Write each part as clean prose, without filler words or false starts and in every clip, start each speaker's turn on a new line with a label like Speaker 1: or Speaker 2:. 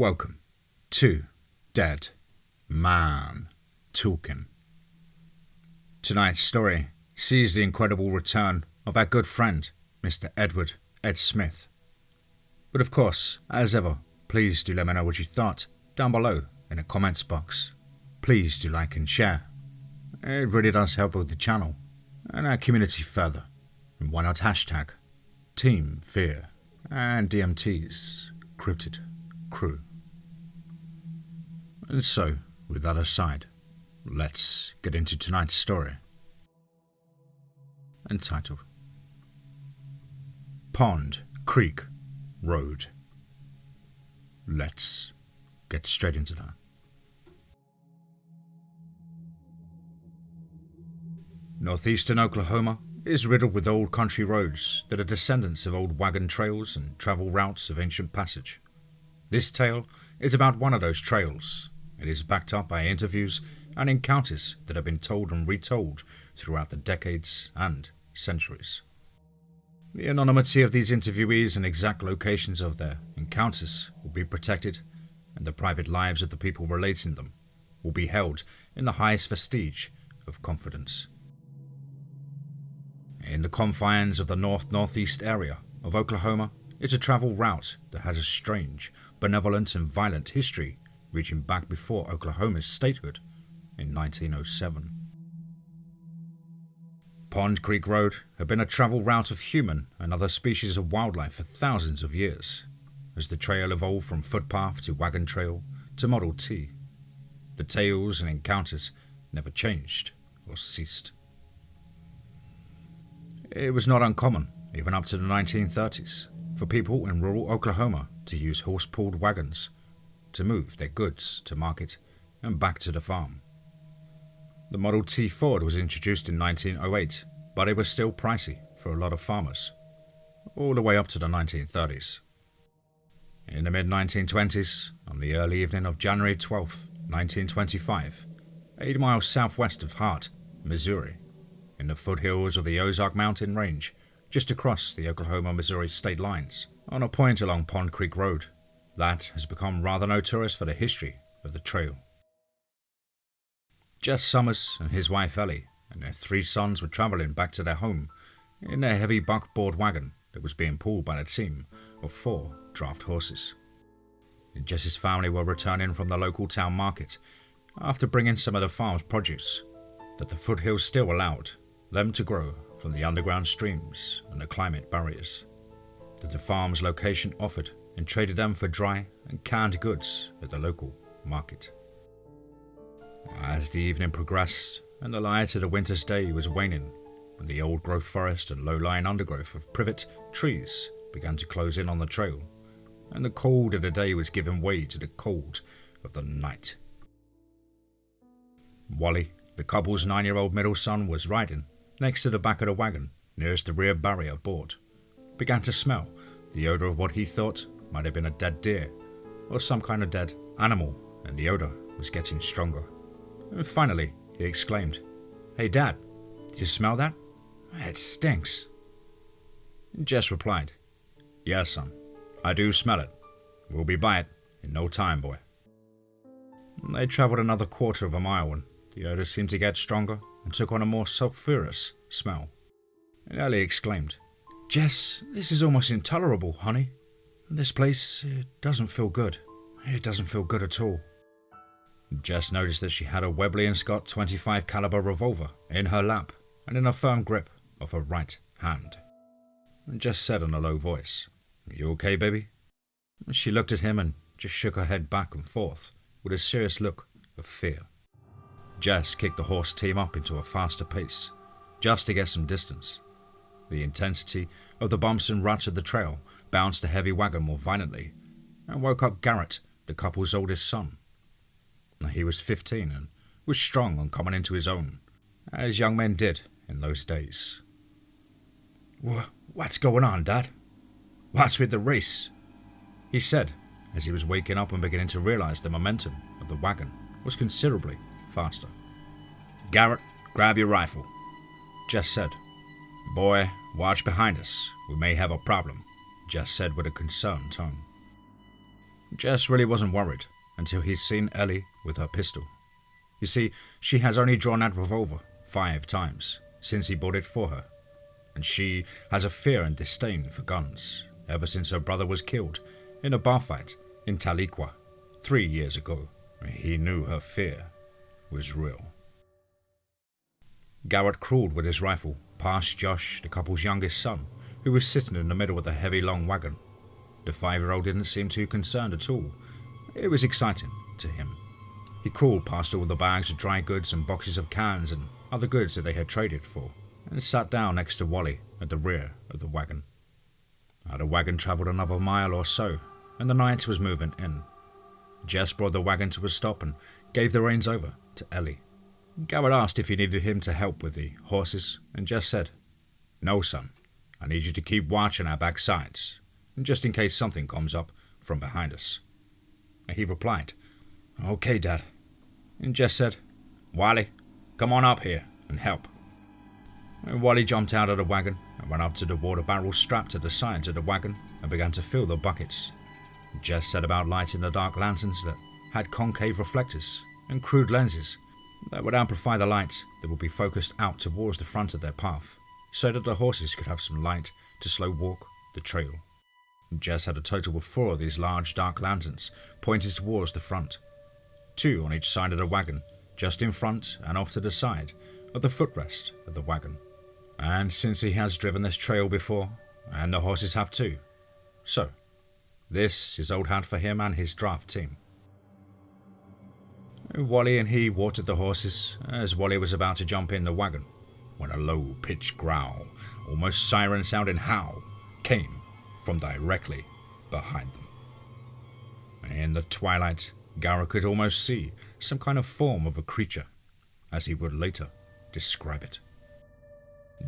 Speaker 1: Welcome to Dead Man Talking. Tonight's story sees the incredible return of our good friend, Mr. Edward Ed Smith. But of course, as ever, please do let me know what you thought down below in the comments box. Please do like and share. It really does help with the channel and our community further. And why not hashtag TeamFEAR and DMT's Cryptid crew. And so, with that aside, let's get into tonight's story. Entitled Pond Creek Road. Let's get straight into that. Northeastern Oklahoma is riddled with old country roads that are descendants of old wagon trails and travel routes of ancient passage. This tale is about one of those trails. It is backed up by interviews and encounters that have been told and retold throughout the decades and centuries. The anonymity of these interviewees and exact locations of their encounters will be protected, and the private lives of the people relating them will be held in the highest vestige of confidence. In the confines of the northeast area of Oklahoma is a travel route that has a strange, benevolent and violent history reaching back before Oklahoma's statehood in 1907. Pond Creek Road had been a travel route of human and other species of wildlife for thousands of years, as the trail evolved from footpath to wagon trail to Model T. The tales and encounters never changed or ceased. It was not uncommon, even up to the 1930s, for people in rural Oklahoma to use horse-pulled wagons to move their goods to market and back to the farm. The Model T Ford was introduced in 1908, but it was still pricey for a lot of farmers, all the way up to the 1930s. In the mid-1920s, on the early evening of January 12, 1925, 8 miles southwest of Hart, Missouri, in the foothills of the Ozark Mountain Range, just across the Oklahoma-Missouri state lines, on a point along Pond Creek Road, that has become rather notorious for the history of the trail. Jess Summers and his wife Ellie and their 3 sons were traveling back to their home in their heavy buckboard wagon that was being pulled by a team of 4 draft horses. Jess's family were returning from the local town market after bringing some of the farm's produce that the foothills still allowed them to grow from the underground streams and the climate barriers that the farm's location offered, and traded them for dry and canned goods at the local market. As the evening progressed and the light of the winter's day was waning, and the old growth forest and low-lying undergrowth of privet trees began to close in on the trail, and the cold of the day was giving way to the cold of the night. Wally, the couple's 9-year-old middle son, was riding next to the back of the wagon nearest the rear barrier board, began to smell the odor of what he thought might have been a dead deer or some kind of dead animal, and the odor was getting stronger. And finally, he exclaimed, "Hey Dad, do you smell that? It stinks." And Jess replied, "Yes, son, I do smell it. We'll be by it in no time, boy." And they travelled another quarter of a mile, and the odor seemed to get stronger and took on a more sulphurous smell. And Ellie exclaimed, "Jess, this is almost intolerable, honey. This place, it doesn't feel good. It doesn't feel good at all." Jess noticed that she had a Webley & Scott .25 caliber revolver in her lap and in a firm grip of her right hand. And Jess said in a low voice, "You okay, baby?" She looked at him and just shook her head back and forth with a serious look of fear. Jess kicked the horse team up into a faster pace, just to get some distance. The intensity of the bumps and ruts of the trail bounced the heavy wagon more violently and woke up Garrett, the couple's oldest son. He was 15 and was strong and coming into his own, as young men did in those days. "What's going on, Dad? What's with the race?" he said, as he was waking up and beginning to realize the momentum of the wagon was considerably faster. "Garrett, grab your rifle," Jess said. "Boy, watch behind us. We may have a problem," Jess said with a concerned tone. Jess really wasn't worried until he'd seen Ellie with her pistol. You see, she has only drawn that revolver 5 times since he bought it for her, and she has a fear and disdain for guns ever since her brother was killed in a bar fight in Tahlequah 3 years ago. He knew her fear was real. Garrett crawled with his rifle past Josh, the couple's youngest son, who was sitting in the middle of the heavy long wagon. The 5-year-old didn't seem too concerned at all. It was exciting to him. He crawled past all the bags of dry goods and boxes of cans and other goods that they had traded for, and sat down next to Wally at the rear of the wagon. The wagon travelled another mile or so, and the night was moving in. Jess brought the wagon to a stop and gave the reins over to Ellie. Garrett asked if he needed him to help with the horses, and Jess said, "No, son. I need you to keep watching our back sides, just in case something comes up from behind us." He replied, "Okay, Dad." And Jess said, "Wally, come on up here and help." And Wally jumped out of the wagon and ran up to the water barrel strapped to the sides of the wagon and began to fill the buckets. Jess set about lighting the dark lanterns that had concave reflectors and crude lenses that would amplify the light that would be focused out towards the front of their path, so that the horses could have some light to slow walk the trail. Jess had a total of 4 of these large dark lanterns pointed towards the front, 2 on each side of the wagon, just in front and off to the side of the footrest of the wagon. And since he has driven this trail before, and the horses have too, so this is old hat for him and his draft team. Wally and he watered the horses as Wally was about to jump in the wagon when a low-pitched growl, almost siren-sounding howl, came from directly behind them. In the twilight, Garrett could almost see some kind of form of a creature, as he would later describe it.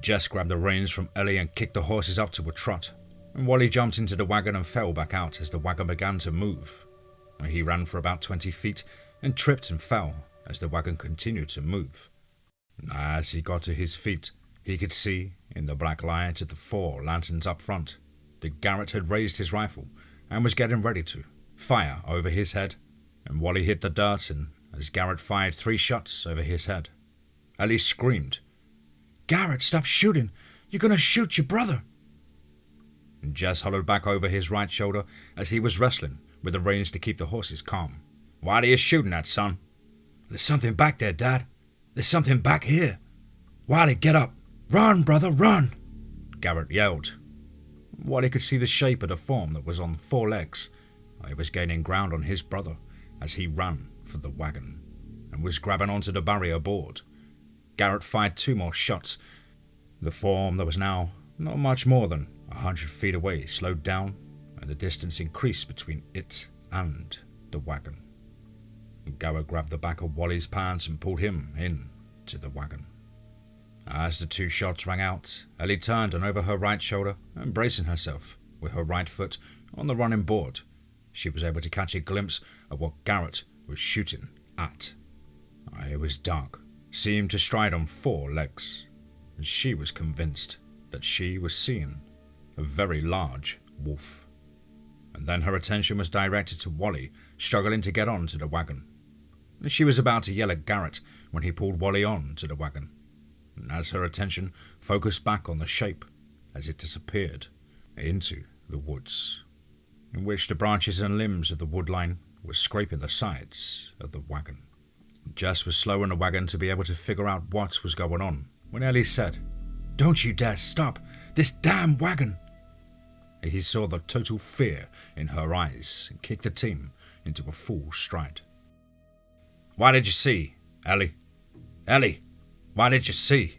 Speaker 1: Jess grabbed the reins from Ellie and kicked the horses up to a trot, and Wally jumped into the wagon and fell back out as the wagon began to move. He ran for about 20 feet and tripped and fell as the wagon continued to move. As he got to his feet, he could see, in the black light of the 4 lanterns up front, that Garrett had raised his rifle and was getting ready to fire over his head, and Wally hit the dirt, and as Garrett fired 3 shots over his head, Ellie screamed, "Garrett, stop shooting! You're going to shoot your brother!" And Jess hollered back over his right shoulder as he was wrestling with the reins to keep the horses calm. "Why are you shooting at, son?" "There's something back there, Dad. There's something back here. Wally, get up. Run, brother, run!" Garrett yelled. Wally could see the shape of the form that was on 4 legs. It was gaining ground on his brother as he ran for the wagon and was grabbing onto the barrier board. Garrett fired 2 more shots. The form that was now not much more than 100 feet away slowed down, and the distance increased between it and the wagon. Garrett grabbed the back of Wally's pants and pulled him into the wagon. As the 2 shots rang out, Ellie turned and over her right shoulder, and bracing herself with her right foot on the running board, she was able to catch a glimpse of what Garrett was shooting at. It was dark, seemed to stride on 4 legs, and she was convinced that she was seeing a very large wolf. And then her attention was directed to Wally struggling to get onto the wagon. She was about to yell at Garrett when he pulled Wally on to the wagon, and as her attention focused back on the shape as it disappeared into the woods, in which the branches and limbs of the woodline were scraping the sides of the wagon. Jess was slow in the wagon to be able to figure out what was going on when Ellie said, "Don't you dare stop this damn wagon!" He saw the total fear in her eyes and kicked the team into a full stride. "What did you see, Ellie? Ellie, what did you see?"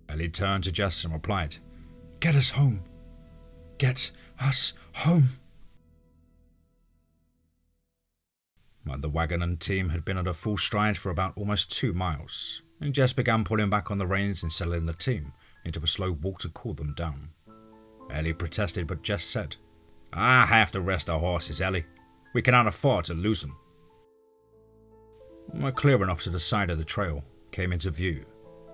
Speaker 1: Ellie turned to Jess and replied, "Get us home. Get us home." The wagon and team had been at a full stride for about almost 2 miles, and Jess began pulling back on the reins and settling the team into a slow walk to cool them down. Ellie protested, but Jess said, "I have to rest our horses, Ellie. We cannot afford to lose them." A clearing off to the side of the trail came into view.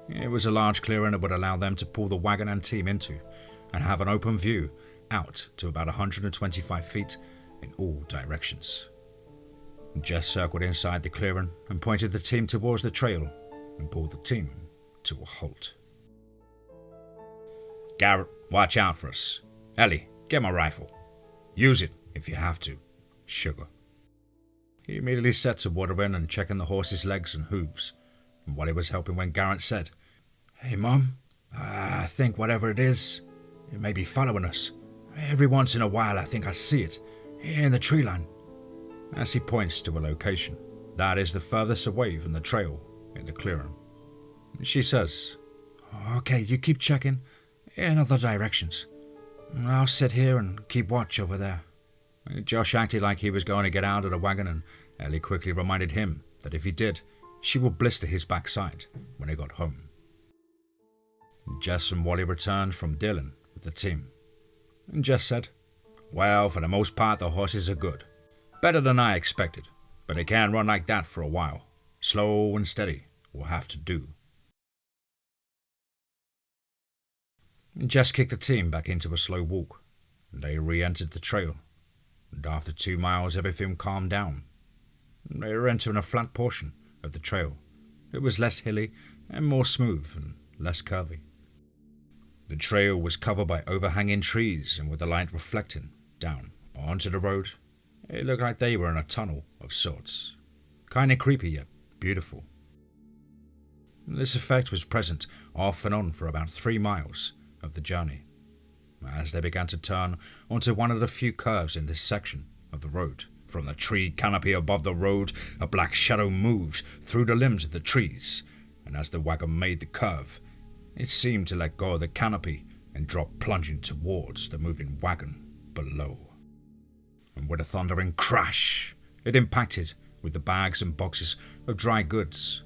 Speaker 1: It was a large clearing that would allow them to pull the wagon and team into and have an open view out to about 125 feet in all directions. Jess circled inside the clearing and pointed the team towards the trail and pulled the team to a halt. "Garrett, watch out for us. Ellie, get my rifle. Use it if you have to. Sugar." He immediately set to watering and checking the horse's legs and hooves, and while he was helping when Garrett said, "Hey Mom, I think whatever it is, it may be following us. Every once in a while I think I see it, in the tree line," as he points to a location that is the furthest away from the trail in the clearing. She says, "Okay, you keep checking in other directions. I'll sit here and keep watch over there." Josh acted like he was going to get out of the wagon, and Ellie quickly reminded him that if he did, she would blister his backside when he got home. Jess and Wally returned from Dillon with the team, and Jess said, "Well, for the most part the horses are good. Better than I expected, but they can't run like that for a while. Slow and steady will have to do." Jess kicked the team back into a slow walk, and they re-entered the trail, and after 2 miles everything calmed down. They were entering a flat portion of the trail. It was less hilly and more smooth and less curvy. The trail was covered by overhanging trees, and with the light reflecting down onto the road, it looked like they were in a tunnel of sorts. Kinda creepy yet beautiful. This effect was present off and on for about 3 miles of the journey, as they began to turn onto one of the few curves in this section of the road. From the tree canopy above the road, a black shadow moved through the limbs of the trees, and as the wagon made the curve, it seemed to let go of the canopy and drop plunging towards the moving wagon below. And with a thundering crash, it impacted with the bags and boxes of dry goods.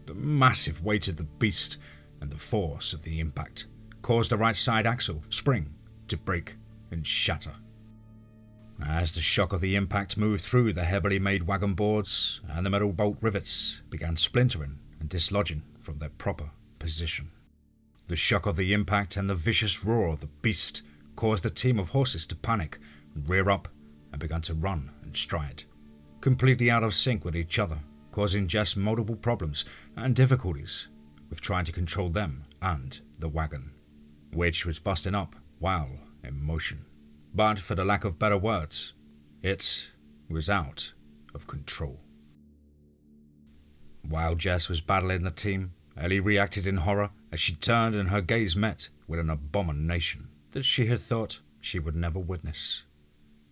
Speaker 1: The massive weight of the beast and the force of the impact caused the right side axle spring to break and shatter. As the shock of the impact moved through the heavily made wagon boards, and the metal bolt rivets began splintering and dislodging from their proper position. The shock of the impact and the vicious roar of the beast caused the team of horses to panic and rear up and began to run and stride, completely out of sync with each other, causing Jess multiple problems and difficulties with trying to control them and the wagon, which was busting up while in motion. But for the lack of better words, it was out of control. While Jess was battling the team, Ellie reacted in horror as she turned and her gaze met with an abomination that she had thought she would never witness.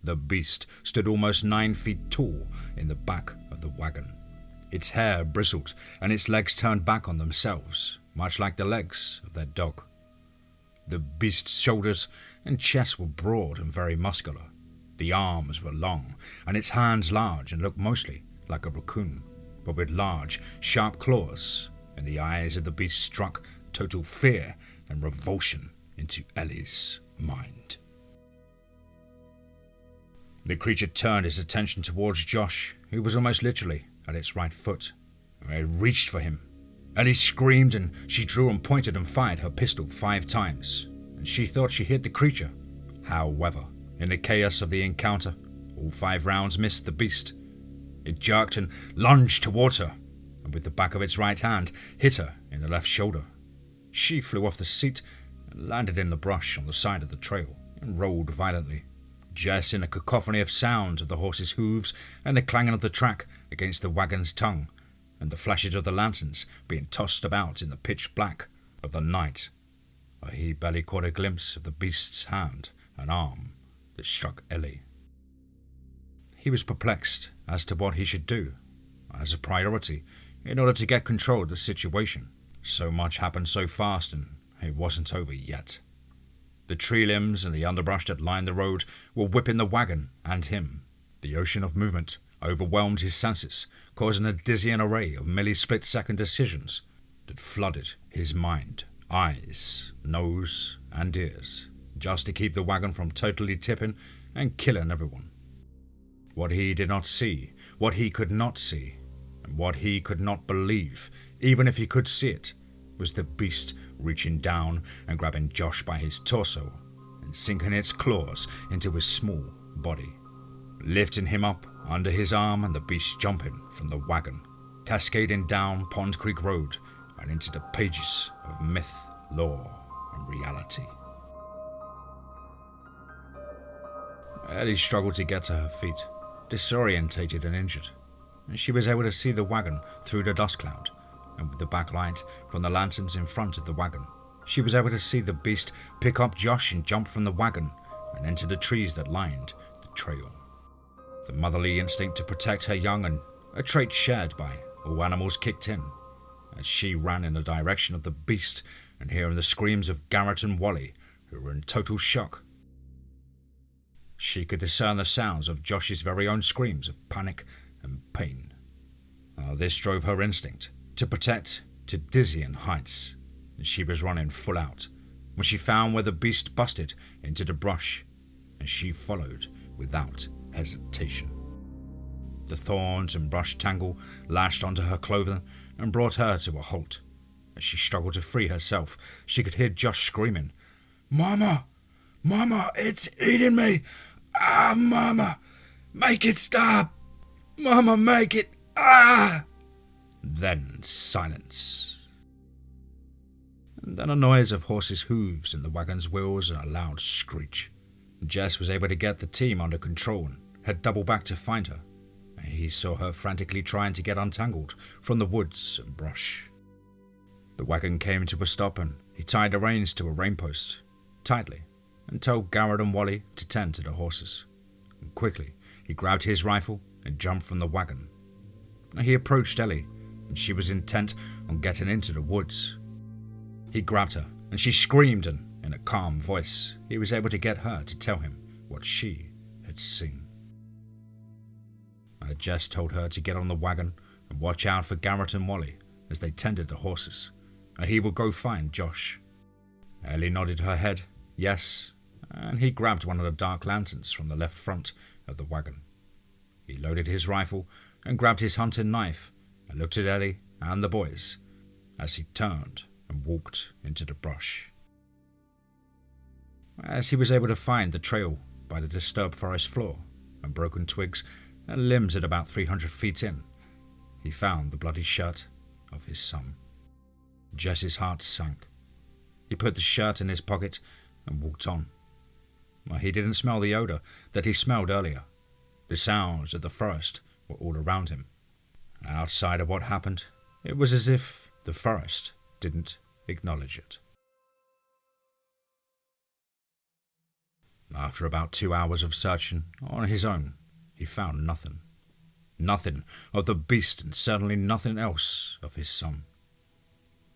Speaker 1: The beast stood almost 9 feet tall in the back of the wagon. Its hair bristled and its legs turned back on themselves, much like the legs of their dog. The beast's shoulders and chest were broad and very muscular. The arms were long, and its hands large and looked mostly like a raccoon, but with large, sharp claws, and the eyes of the beast struck total fear and revulsion into Ellie's mind. The creature turned its attention towards Josh, who was almost literally at its right foot. It reached for him. Ellie screamed, and she drew and pointed and fired her pistol 5 times, and she thought she hit the creature. However, in the chaos of the encounter, all 5 rounds missed the beast. It jerked and lunged towards her, and with the back of its right hand, hit her in the left shoulder. She flew off the seat and landed in the brush on the side of the trail and rolled violently. Jess, in a cacophony of sound of the horse's hooves and the clanging of the track against the wagon's tongue, and the flashes of the lanterns being tossed about in the pitch black of the night, he barely caught a glimpse of the beast's hand and arm that struck Ellie. He was perplexed as to what he should do as a priority in order to get control of the situation. So much happened so fast, and it wasn't over yet. The tree limbs and the underbrush that lined the road were whipping the wagon and him. The ocean of movement overwhelmed his senses, causing a dizzying array of milli-split-second decisions that flooded his mind, eyes, nose, and ears, just to keep the wagon from totally tipping and killing everyone. What he did not see, what he could not see, and what he could not believe, even if he could see it, was the beast reaching down and grabbing Josh by his torso and sinking its claws into his small body. lifting him up under his arm and the beast jumping from the wagon, cascading down Pond Creek Road and into the pages of myth, lore, and reality. Ellie struggled to get to her feet, disorientated and injured, and she was able to see the wagon through the dust cloud, and with the backlight from the lanterns in front of the wagon, she was able to see the beast pick up Josh and jump from the wagon and enter the trees that lined the trail. The motherly instinct to protect her young, and a trait shared by all animals, kicked in as she ran in the direction of the beast, and hearing the screams of Garrett and Wally, who were in total shock. She could discern the sounds of Josh's very own screams of panic and pain. This drove her instinct to protect to dizzying heights, and she was running full out when she found where the beast busted into the brush, and she followed without hesitation. The thorns and brush tangle lashed onto her clothing and brought her to a halt. As she struggled to free herself, she could hear Josh screaming, "Mama! Mama, it's eating me! Ah, Mama! Make it stop! Mama, make it! Ah!" Then silence. And then a noise of horses' hooves in the wagon's wheels and a loud screech. Jess was able to get the team under control and had doubled back to find her. He saw her frantically trying to get untangled from the woods and brush. The wagon came to a stop and he tied the reins to a rein post tightly and told Garrett and Wally to tend to the horses. And quickly he grabbed his rifle and jumped from the wagon. He approached Ellie and she was intent on getting into the woods. He grabbed her and she screamed, and in a calm voice he was able to get her to tell him what she had seen. Jess told her to get on the wagon and watch out for Garrett and Wally as they tended the horses, and he would go find Josh. Ellie nodded her head, yes, and he grabbed one of the dark lanterns from the left front of the wagon. He loaded his rifle and grabbed his hunting knife and looked at Ellie and the boys as he turned and walked into the brush. As he was able to find the trail by the disturbed forest floor and broken twigs and limbs at about 300 feet in, he found the bloody shirt of his son. Jess's heart sank. He put the shirt in his pocket and walked on. He didn't smell the odor that he smelled earlier. The sounds of the forest were all around him. Outside of what happened, it was as if the forest didn't acknowledge it. After about 2 hours of searching on his own, he found nothing. Nothing of the beast, and certainly nothing else of his son.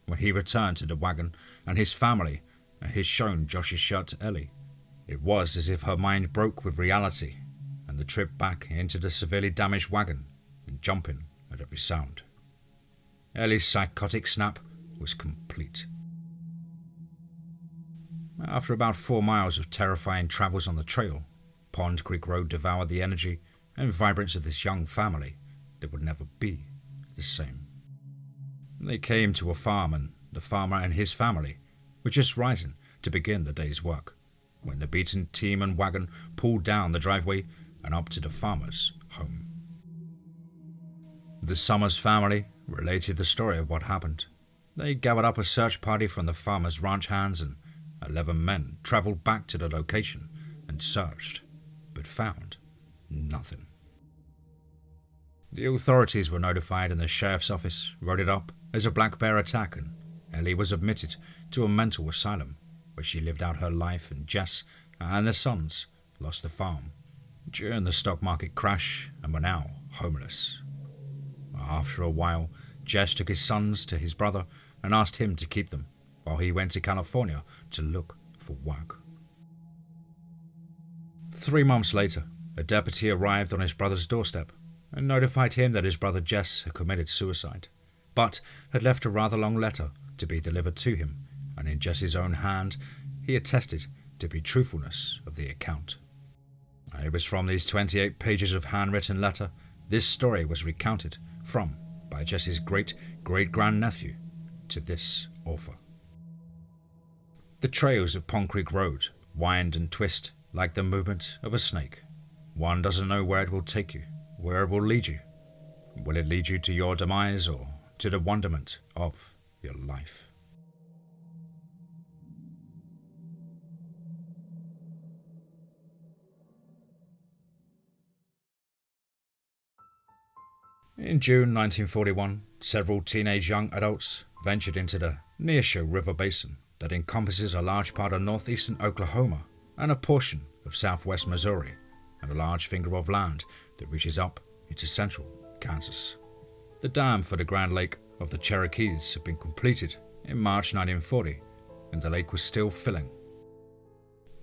Speaker 1: When he returned to the wagon and his family and had shown Josh's shirt to Ellie, it was as if her mind broke with reality and the trip back into the severely damaged wagon and jumping at every sound. Ellie's psychotic snap was complete. After about 4 miles of terrifying travels on the trail, Pond Creek Road devoured the energy and vibrance of this young family that would never be the same. They came to a farm, and the farmer and his family were just rising to begin the day's work when the beaten team and wagon pulled down the driveway and up to the farmer's home. The Summers family related the story of what happened. They gathered up a search party from the farmer's ranch hands, and 11 men traveled back to the location and searched, but found nothing. The authorities were notified and the sheriff's office wrote it up as a black bear attack, and Ellie was admitted to a mental asylum where she lived out her life, and Jess and their sons lost the farm during the stock market crash and were now homeless. After a while, Jess took his sons to his brother and asked him to keep them while he went to California to look for work. 3 months later, a deputy arrived on his brother's doorstep and notified him that his brother Jess had committed suicide, but had left a rather long letter to be delivered to him, and in Jess's own hand he attested to the truthfulness of the account. It was from these 28 pages of handwritten letter this story was recounted from by Jess's great-great-grandnephew to this author. The trails of Pond Creek Road wind and twist like the movement of a snake. One doesn't know where it will take you, where it will lead you. Will it lead you to your demise or to the wonderment of your life? In June 1941, several teenage young adults ventured into the Neosho River Basin that encompasses a large part of northeastern Oklahoma and a portion of southwest Missouri, and a large finger of land that reaches up into central Kansas. The dam for the Grand Lake of the Cherokees had been completed in March 1940, and the lake was still filling.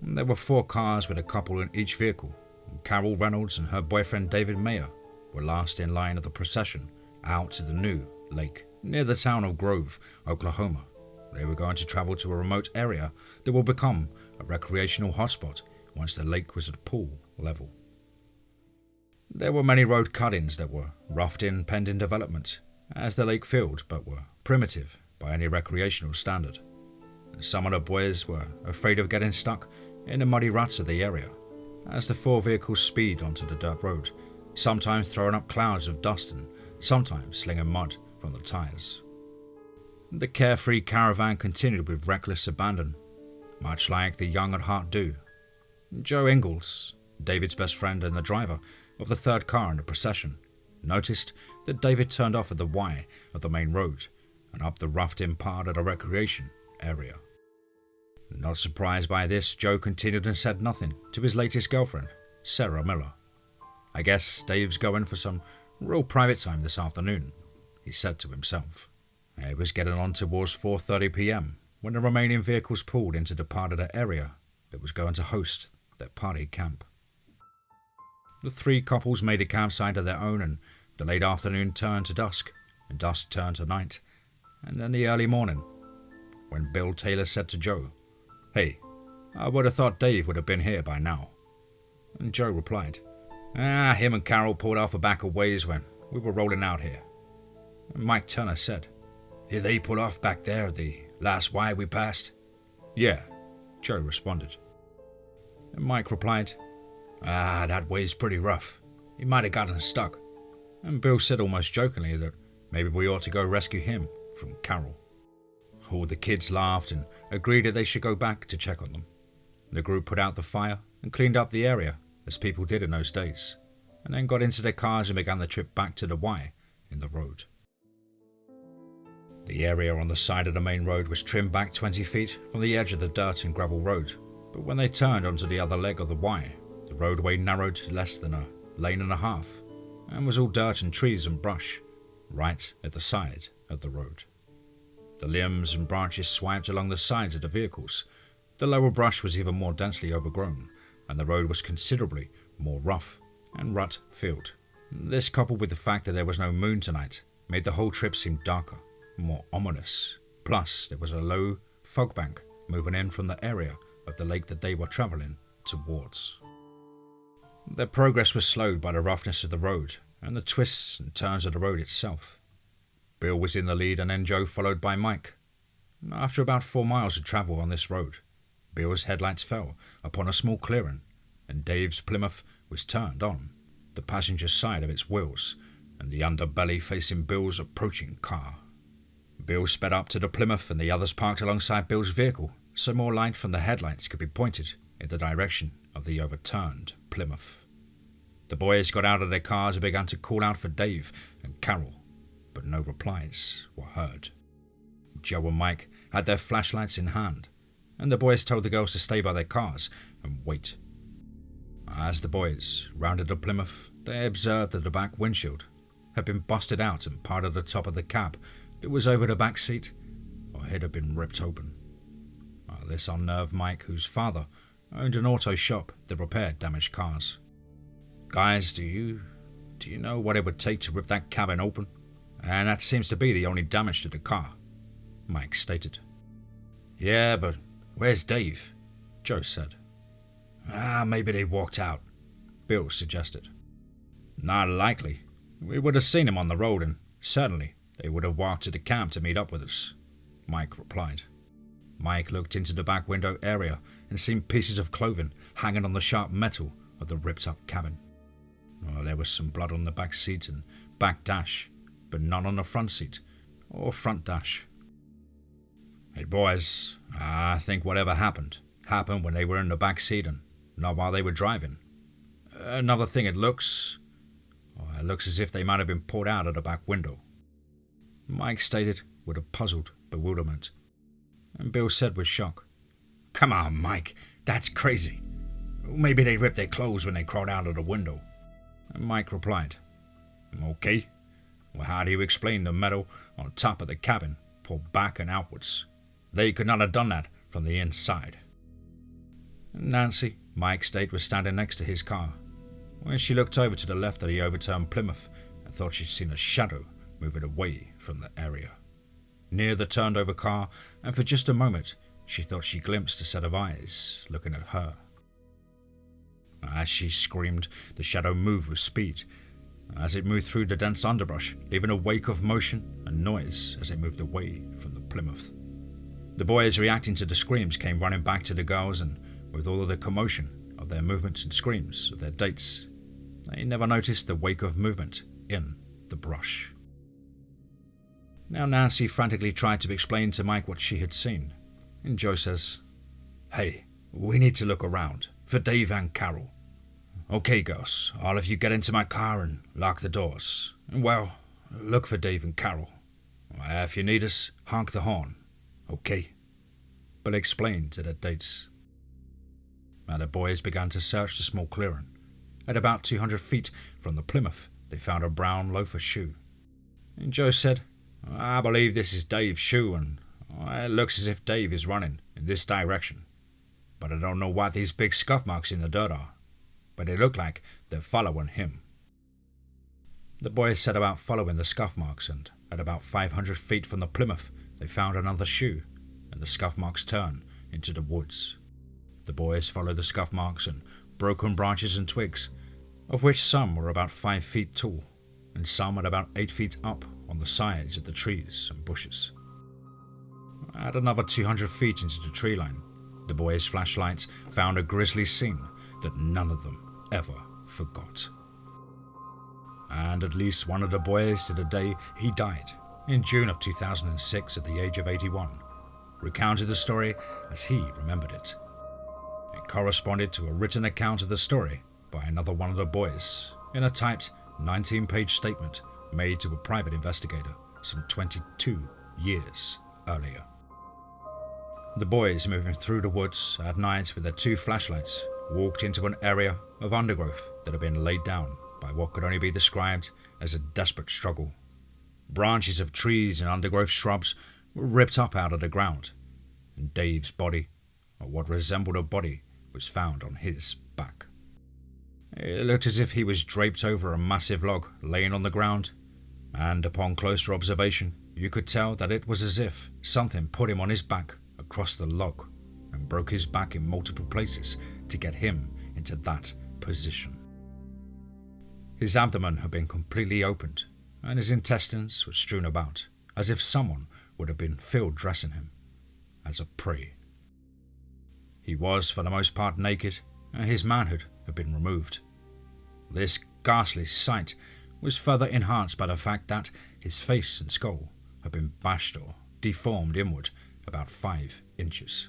Speaker 1: There were 4 cars with a couple in each vehicle, and Carol Reynolds and her boyfriend David Mayer were last in line of the procession out to the new lake near the town of Grove, Oklahoma. They were going to travel to a remote area that will become a recreational hotspot once the lake was at pool level. There were many road cuttings that were roughed in pending development as the lake filled, but were primitive by any recreational standard. Some of the boys were afraid of getting stuck in the muddy ruts of the area as the 4 vehicles speed onto the dirt road, sometimes throwing up clouds of dust and sometimes slinging mud from the tires. The carefree caravan continued with reckless abandon, much like the young at heart do. Joe Ingalls, David's best friend and the driver of the 3rd car in the procession, noticed that David turned off at the Y of the main road and up the roughed-in part of the recreation area. Not surprised by this, Joe continued and said nothing to his latest girlfriend, Sarah Miller. "I guess Dave's going for some real private time this afternoon," he said to himself. It was getting on towards 4:30 p.m. when the remaining vehicles pulled into the part of the area that was going to host their party camp. The 3 couples made a campsite of their own, and the late afternoon turned to dusk, and dusk turned to night, and then the early morning, when Bill Taylor said to Joe, "Hey, I would have thought Dave would have been here by now." And Joe replied, Him and Carol pulled off a back a ways when we were rolling out here." And Mike Turner said, "Did they pull off back there, the last Y we passed?" "Yeah," Joe responded. And Mike replied, That way's pretty rough. He might have gotten stuck." And Bill said almost jokingly that maybe we ought to go rescue him from Carol. All the kids laughed and agreed that they should go back to check on them. The group put out the fire and cleaned up the area, as people did in those days, and then got into their cars and began the trip back to the Y in the road. The area on the side of the main road was trimmed back 20 feet from the edge of the dirt and gravel road, but when they turned onto the other leg of the Y, the roadway narrowed to less than a lane and a half, and was all dirt and trees and brush, right at the side of the road. The limbs and branches swiped along the sides of the vehicles. The lower brush was even more densely overgrown, and the road was considerably more rough and rut-filled. This, coupled with the fact that there was no moon tonight, made the whole trip seem darker, more ominous. Plus, there was a low fog bank moving in from the area of the lake that they were traveling towards. Their progress was slowed by the roughness of the road and the twists and turns of the road itself. Bill was in the lead and then Joe followed by Mike. After about 4 miles of travel on this road, Bill's headlights fell upon a small clearing, and Dave's Plymouth was turned on the passenger side of its wheels and the underbelly facing Bill's approaching car. Bill sped up to the Plymouth and the others parked alongside Bill's vehicle so more light from the headlights could be pointed in the direction of the overturned Plymouth. The boys got out of their cars and began to call out for Dave and Carol, but no replies were heard. Joe and Mike had their flashlights in hand, and the boys told the girls to stay by their cars and wait. As the boys rounded the Plymouth, they observed that the back windshield had been busted out and part of the top of the cab that was over the back seat or it had been ripped open. This unnerved Mike, whose father owned an auto shop that repaired damaged cars. "Guys, do you know what it would take to rip that cabin open? And that seems to be the only damage to the car," Mike stated. "Yeah, but where's Dave?" Joe said. Maybe they walked out," Bill suggested. "Not likely. We would have seen him on the road, and certainly they would have walked to the camp to meet up with us," Mike replied. Mike looked into the back window area and seen pieces of clothing hanging on the sharp metal of the ripped-up cabin. Well, there was some blood on the back seat and back dash, but none on the front seat or front dash. Hey boys, I think whatever happened when they were in the back seat and not while they were driving. Another thing, it looks as if they might have been pulled out of the back window," Mike stated with a puzzled bewilderment. And Bill said with shock, "Come on, Mike, that's crazy. Maybe they ripped their clothes when they crawled out of the window." And Mike replied, "Okay, well, how do you explain the metal on top of the cabin pulled back and outwards? They could not have done that from the inside." Nancy, Mike stated, was standing next to his car when she looked over to the left of the overturned Plymouth and thought she'd seen a shadow moving away from the area near the turned over car, and for just a moment she thought she glimpsed a set of eyes looking at her. As she screamed, the shadow moved with speed. As it moved through the dense underbrush, leaving a wake of motion and noise as it moved away from the Plymouth. The boys, reacting to the screams, came running back to the girls, and with all of the commotion of their movements and screams of their dates, they never noticed the wake of movement in the brush. Now Nancy frantically tried to explain to Mike what she had seen, and Joe says, "Hey, we need to look around for Dave and Carol. Okay, girls, all of you get into my car and lock the doors. And well, look for Dave and Carol. If you need us, honk the horn, okay?" But explained to the dates. Now the boys began to search the small clearing. At about 200 feet from the Plymouth, they found a brown loafer shoe. And Joe said, "I believe this is Dave's shoe, and it looks as if Dave is running in this direction. But I don't know what these big scuff marks in the dirt are, but they look like they're following him." The boys set about following the scuff marks, and at about 500 feet from the Plymouth, they found another shoe, and the scuff marks turned into the woods. The boys followed the scuff marks and broken branches and twigs, of which some were about 5 feet tall, and some at about 8 feet up on the sides of the trees and bushes. At another 200 feet into the tree line, the boys' flashlights found a grisly scene that none of them ever forgot. And at least one of the boys, to the day he died, in June of 2006 at the age of 81, recounted the story as he remembered it. It corresponded to a written account of the story by another one of the boys in a typed 19-page statement made to a private investigator some 22 years earlier. The boys, moving through the woods at night with their 2 flashlights, walked into an area of undergrowth that had been laid down by what could only be described as a desperate struggle. Branches of trees and undergrowth shrubs were ripped up out of the ground, and Dave's body, or what resembled a body, was found on his back. It looked as if he was draped over a massive log laying on the ground, and upon closer observation you could tell that it was as if something put him on his back across the log and broke his back in multiple places to get him into that position. His abdomen had been completely opened, and his intestines were strewn about, as if someone would have been field dressing him as a prey. He was for the most part naked, and his manhood had been removed. This ghastly sight was further enhanced by the fact that his face and skull had been bashed or deformed inward about 5 inches,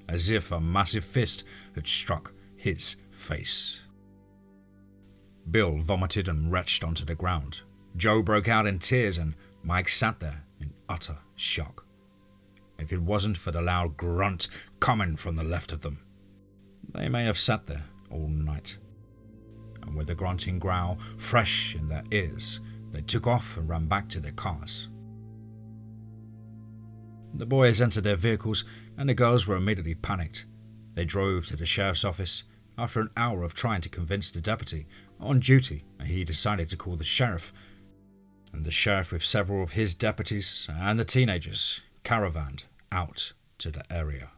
Speaker 1: as if a massive fist had struck his face. Bill vomited and retched onto the ground. Joe broke out in tears, and Mike sat there in utter shock. If it wasn't for the loud grunt coming from the left of them, they may have sat there all night. And with the grunting growl fresh in their ears, they took off and ran back to their cars. The boys entered their vehicles, and the girls were immediately panicked. They drove to the sheriff's office. After an hour of trying to convince the deputy on duty, he decided to call the sheriff, and the sheriff with several of his deputies and the teenagers caravanned out to the area.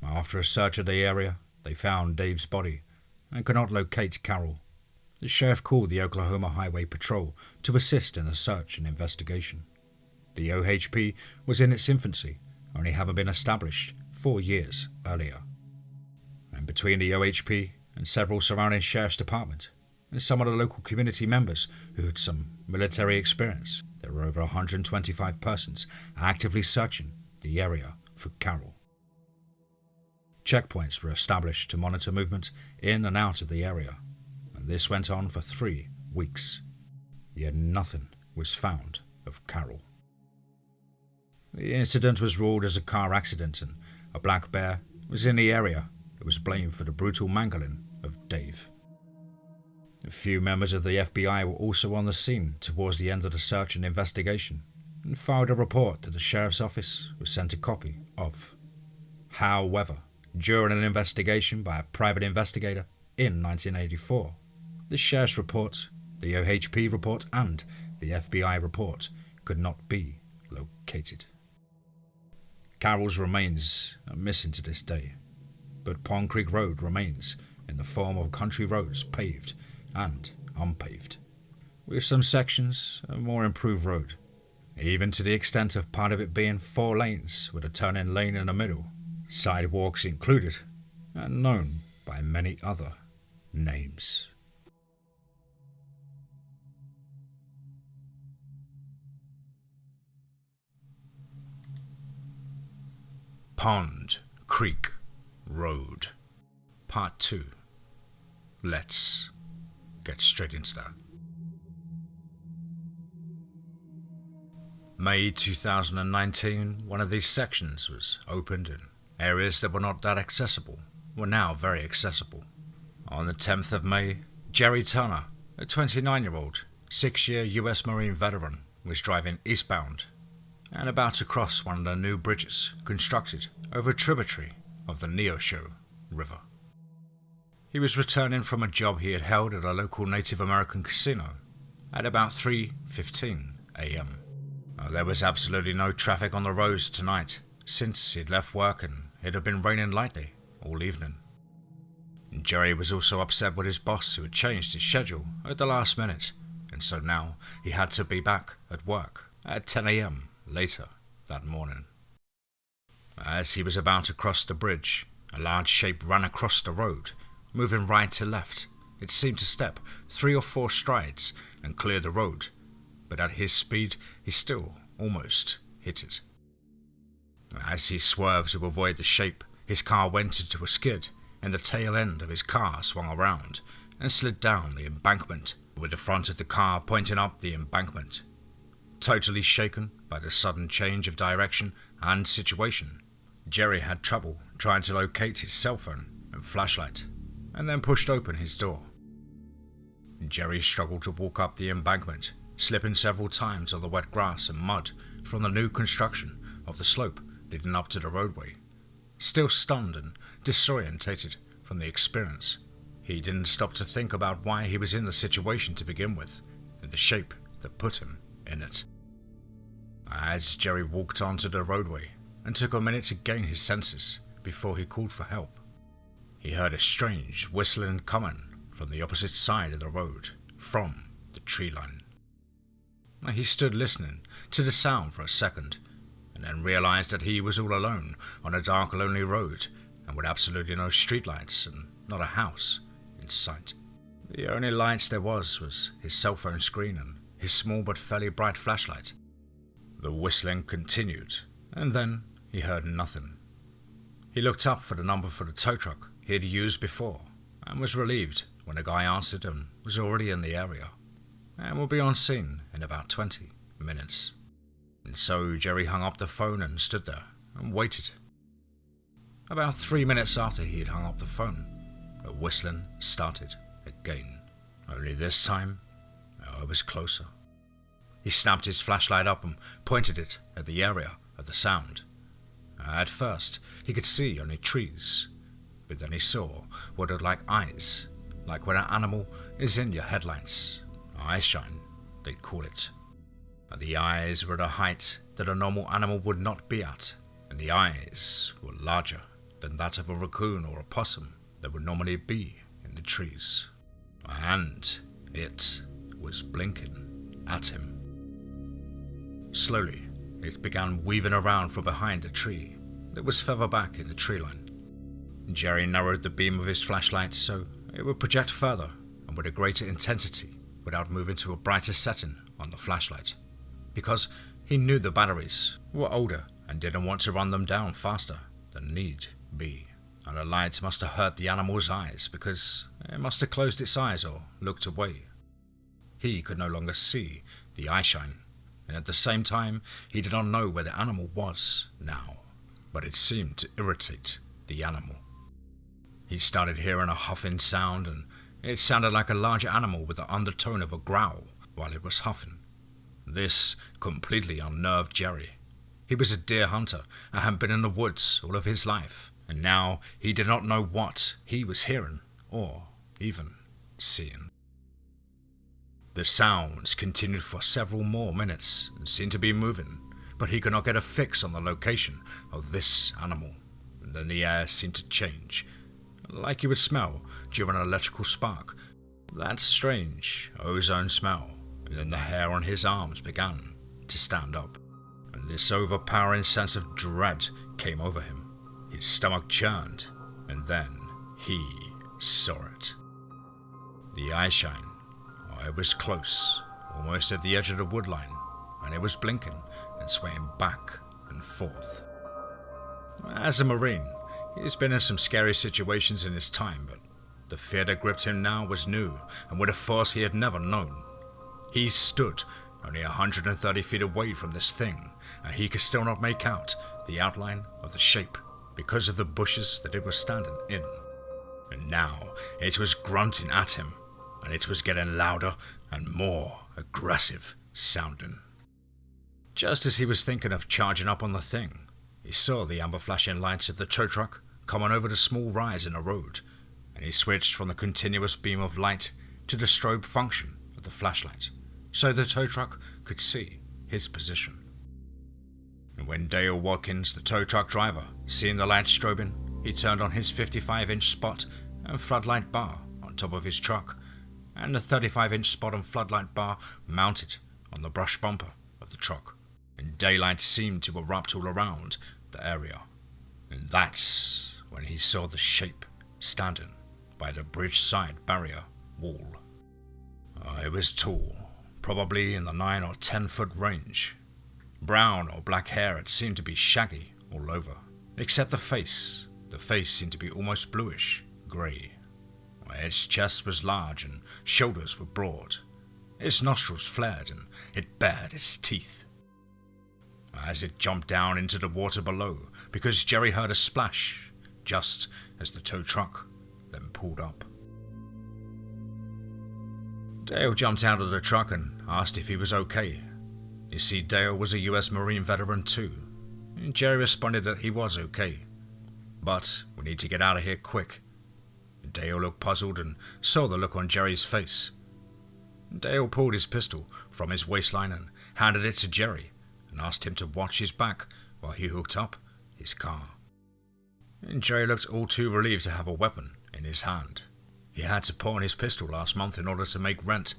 Speaker 1: After a search of the area, they found Dave's body and could not locate Carol. The sheriff called the Oklahoma Highway Patrol to assist in the search and investigation. The OHP was in its infancy, only having been established 4 years earlier. between the OHP and several surrounding sheriff's departments, and some of the local community members who had some military experience, there were over 125 persons actively searching the area for Carol. Checkpoints were established to monitor movement in and out of the area, and this went on for 3 weeks. Yet nothing was found of Carol. The incident was ruled as a car accident, and a black bear was in the area that was blamed for the brutal mangling of Dave. A few members of the FBI were also on the scene towards the end of the search and investigation, and filed a report that the sheriff's office was sent a copy of. However, during an investigation by a private investigator in 1984, the sheriff's report, the OHP report, and the FBI report could not be located. Carol's remains are missing to this day, but Pond Creek Road remains in the form of country roads, paved and unpaved, with some sections a more improved road, even to the extent of part of it being 4 lanes with a turn-in lane in the middle, sidewalks included, and known by many other names. Pond Creek Road, Part 2. Let's get straight into that. May 2019, one of these sections was opened, and areas that were not that accessible were now very accessible. On the 10th of May, Jerry Turner, a 29-year-old, 6-year US Marine veteran, was driving eastbound and about to cross one of the new bridges constructed over a tributary of the Neosho River. He was returning from a job he had held at a local Native American casino at about 3:15 a.m. There was absolutely no traffic on the roads tonight, since he'd left work and it had been raining lightly all evening. Jerry was also upset with his boss, who had changed his schedule at the last minute, and so now he had to be back at work at 10 a.m. later that morning. As he was about to cross the bridge, a large shape ran across the road, moving right to left. It seemed to step 3 or 4 strides and clear the road, but at his speed he still almost hit it. As he swerved to avoid the shape, his car went into a skid, and the tail end of his car swung around and slid down the embankment, with the front of the car pointing up the embankment. Totally shaken by the sudden change of direction and situation, Jerry had trouble trying to locate his cell phone and flashlight, and then pushed open his door. Jerry struggled to walk up the embankment, slipping several times on the wet grass and mud from the new construction of the slope leading up to the roadway. Still stunned and disorientated from the experience, he didn't stop to think about why he was in the situation to begin with, and the shape that put him in it. As Jerry walked onto the roadway and took a minute to gain his senses before he called for help, he heard a strange whistling coming from the opposite side of the road, from the tree line. He stood listening to the sound for a second, and then realized that he was all alone on a dark, lonely road, and with absolutely no streetlights and not a house in sight. The only lights there was his cell phone screen and his small but fairly bright flashlight. The whistling continued, and then he heard nothing. He looked up for the number for the tow truck he had used before, and was relieved when a guy answered and was already in the area, and would be on scene in about 20 minutes. And so Jerry hung up the phone and stood there and waited. About 3 minutes after he had hung up the phone, the whistling started again, only this time it was closer. He snapped his flashlight up and pointed it at the area of the sound. At first, he could see only trees, but then he saw what looked like eyes, like when an animal is in your headlights. Eye shine, they call it. The eyes were at a height that a normal animal would not be at, and the eyes were larger than that of a raccoon or a possum that would normally be in the trees. And it was blinking at him. Slowly, it began weaving around from behind a tree that was further back in the tree line. Jerry narrowed the beam of his flashlight so it would project further and with a greater intensity without moving to a brighter setting on the flashlight, because he knew the batteries were older and didn't want to run them down faster than need be. And the light must have hurt the animal's eyes because it must have closed its eyes or looked away. He could no longer see the eye shine, and at the same time he did not know where the animal was now, but it seemed to irritate the animal. He started hearing a huffing sound, and it sounded like a larger animal with the undertone of a growl while it was huffing. This completely unnerved Jerry. He was a deer hunter and had been in the woods all of his life, and now he did not know what he was hearing or even seeing. The sounds continued for several more minutes and seemed to be moving, but he could not get a fix on the location of this animal. And then the air seemed to change, like you would smell during an electrical spark, that strange ozone smell, and then the hair on his arms began to stand up, and this overpowering sense of dread came over him. His stomach churned, and then he saw it. The eye shine. It was close, almost at the edge of the woodline, and it was blinking and swaying back and forth. As a Marine, he's been in some scary situations in his time, but the fear that gripped him now was new and with a force he had never known. He stood only 130 feet away from this thing, and he could still not make out the outline of the shape because of the bushes that it was standing in. And now it was grunting at him, and it was getting louder and more aggressive sounding. Just as he was thinking of charging up on the thing, he saw the amber flashing lights of the tow truck coming over the small rise in the road, and he switched from the continuous beam of light to the strobe function of the flashlight, so the tow truck could see his position. And when Dale Watkins, the tow truck driver, seeing the light strobing, he turned on his 55-inch spot and floodlight bar on top of his truck, and the 35-inch spot and floodlight bar mounted on the brush bumper of the truck, and daylight seemed to erupt all around the area. And that's when he saw the shape standing by the bridge side barrier wall. It was tall, probably in the 9 or 10 foot range. Brown or black hair, it seemed to be shaggy all over, except the face. The face seemed to be almost bluish grey. Its chest was large and shoulders were broad. Its nostrils flared and it bared its teeth. As it jumped down into the water below, because Jerry heard a splash just as the tow truck then pulled up. Dale jumped out of the truck and asked if he was okay. You see, Dale was a US Marine veteran too, and Jerry responded that he was okay. But we need to get out of here quick. Dale looked puzzled and saw the look on Jerry's face. Dale pulled his pistol from his waistline and handed it to Jerry and asked him to watch his back while he hooked up his car. And Jerry looked all too relieved to have a weapon in his hand. He had to pawn his pistol last month in order to make rent.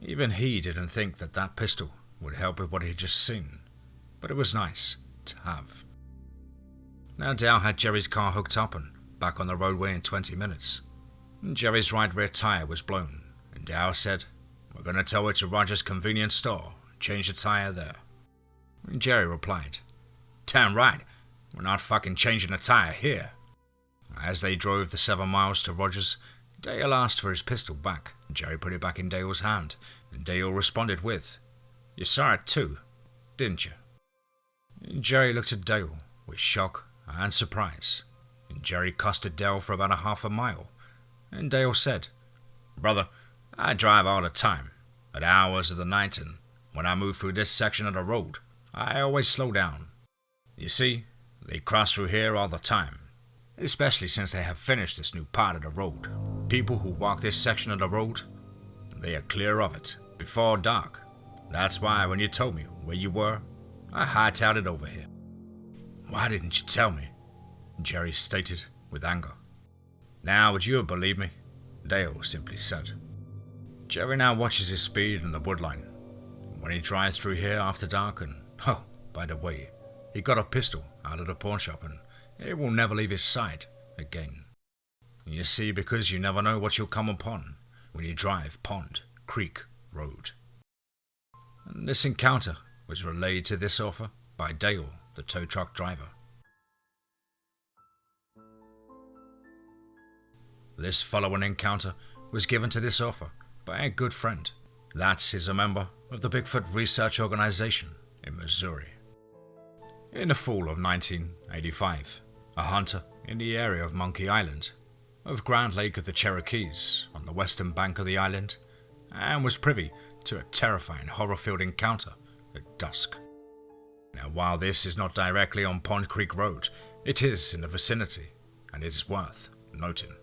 Speaker 1: Even he didn't think that that pistol would help with what he'd just seen, but it was nice to have. Now Dale had Jerry's car hooked up and back on the roadway in 20 minutes. Jerry's right rear tire was blown, and Dale said, "We're going to tow it to Roger's convenience store, change the tire there." And Jerry replied, "Damn right, we're not fucking changing a tire here." As they drove the 7 miles to Roger's, Dale asked for his pistol back, and Jerry put it back in Dale's hand, and Dale responded with, "You saw it too, didn't you?" And Jerry looked at Dale with shock and surprise, and Jerry accosted Dale for about a half a mile. And Dale said, "Brother, I drive all the time, at hours of the night, and when I move through this section of the road, I always slow down. You see, they cross through here all the time, especially since they have finished this new part of the road. People who walk this section of the road, they are clear of it before dark. That's why when you told me where you were, I hightailed it over here." "Why didn't you tell me?" Jerry stated with anger. "Now would you have believed me?" Dale simply said. Jerry now watches his speed in the woodline. When he drives through here after dark, and oh, by the way, he got a pistol out of the pawn shop and it will never leave his side again. You see, because you never know what you'll come upon when you drive Pond Creek Road. And this encounter was relayed to this author by Dale, the tow truck driver. This following encounter was given to this author by a good friend. That is a member of the Bigfoot Research Organization in Missouri. In the fall of 1985, a hunter in the area of Monkey Island, of Grand Lake of the Cherokees on the western bank of the island, and was privy to a terrifying horror-filled encounter at dusk. Now, while this is not directly on Pond Creek Road, it is in the vicinity, and it is worth noting.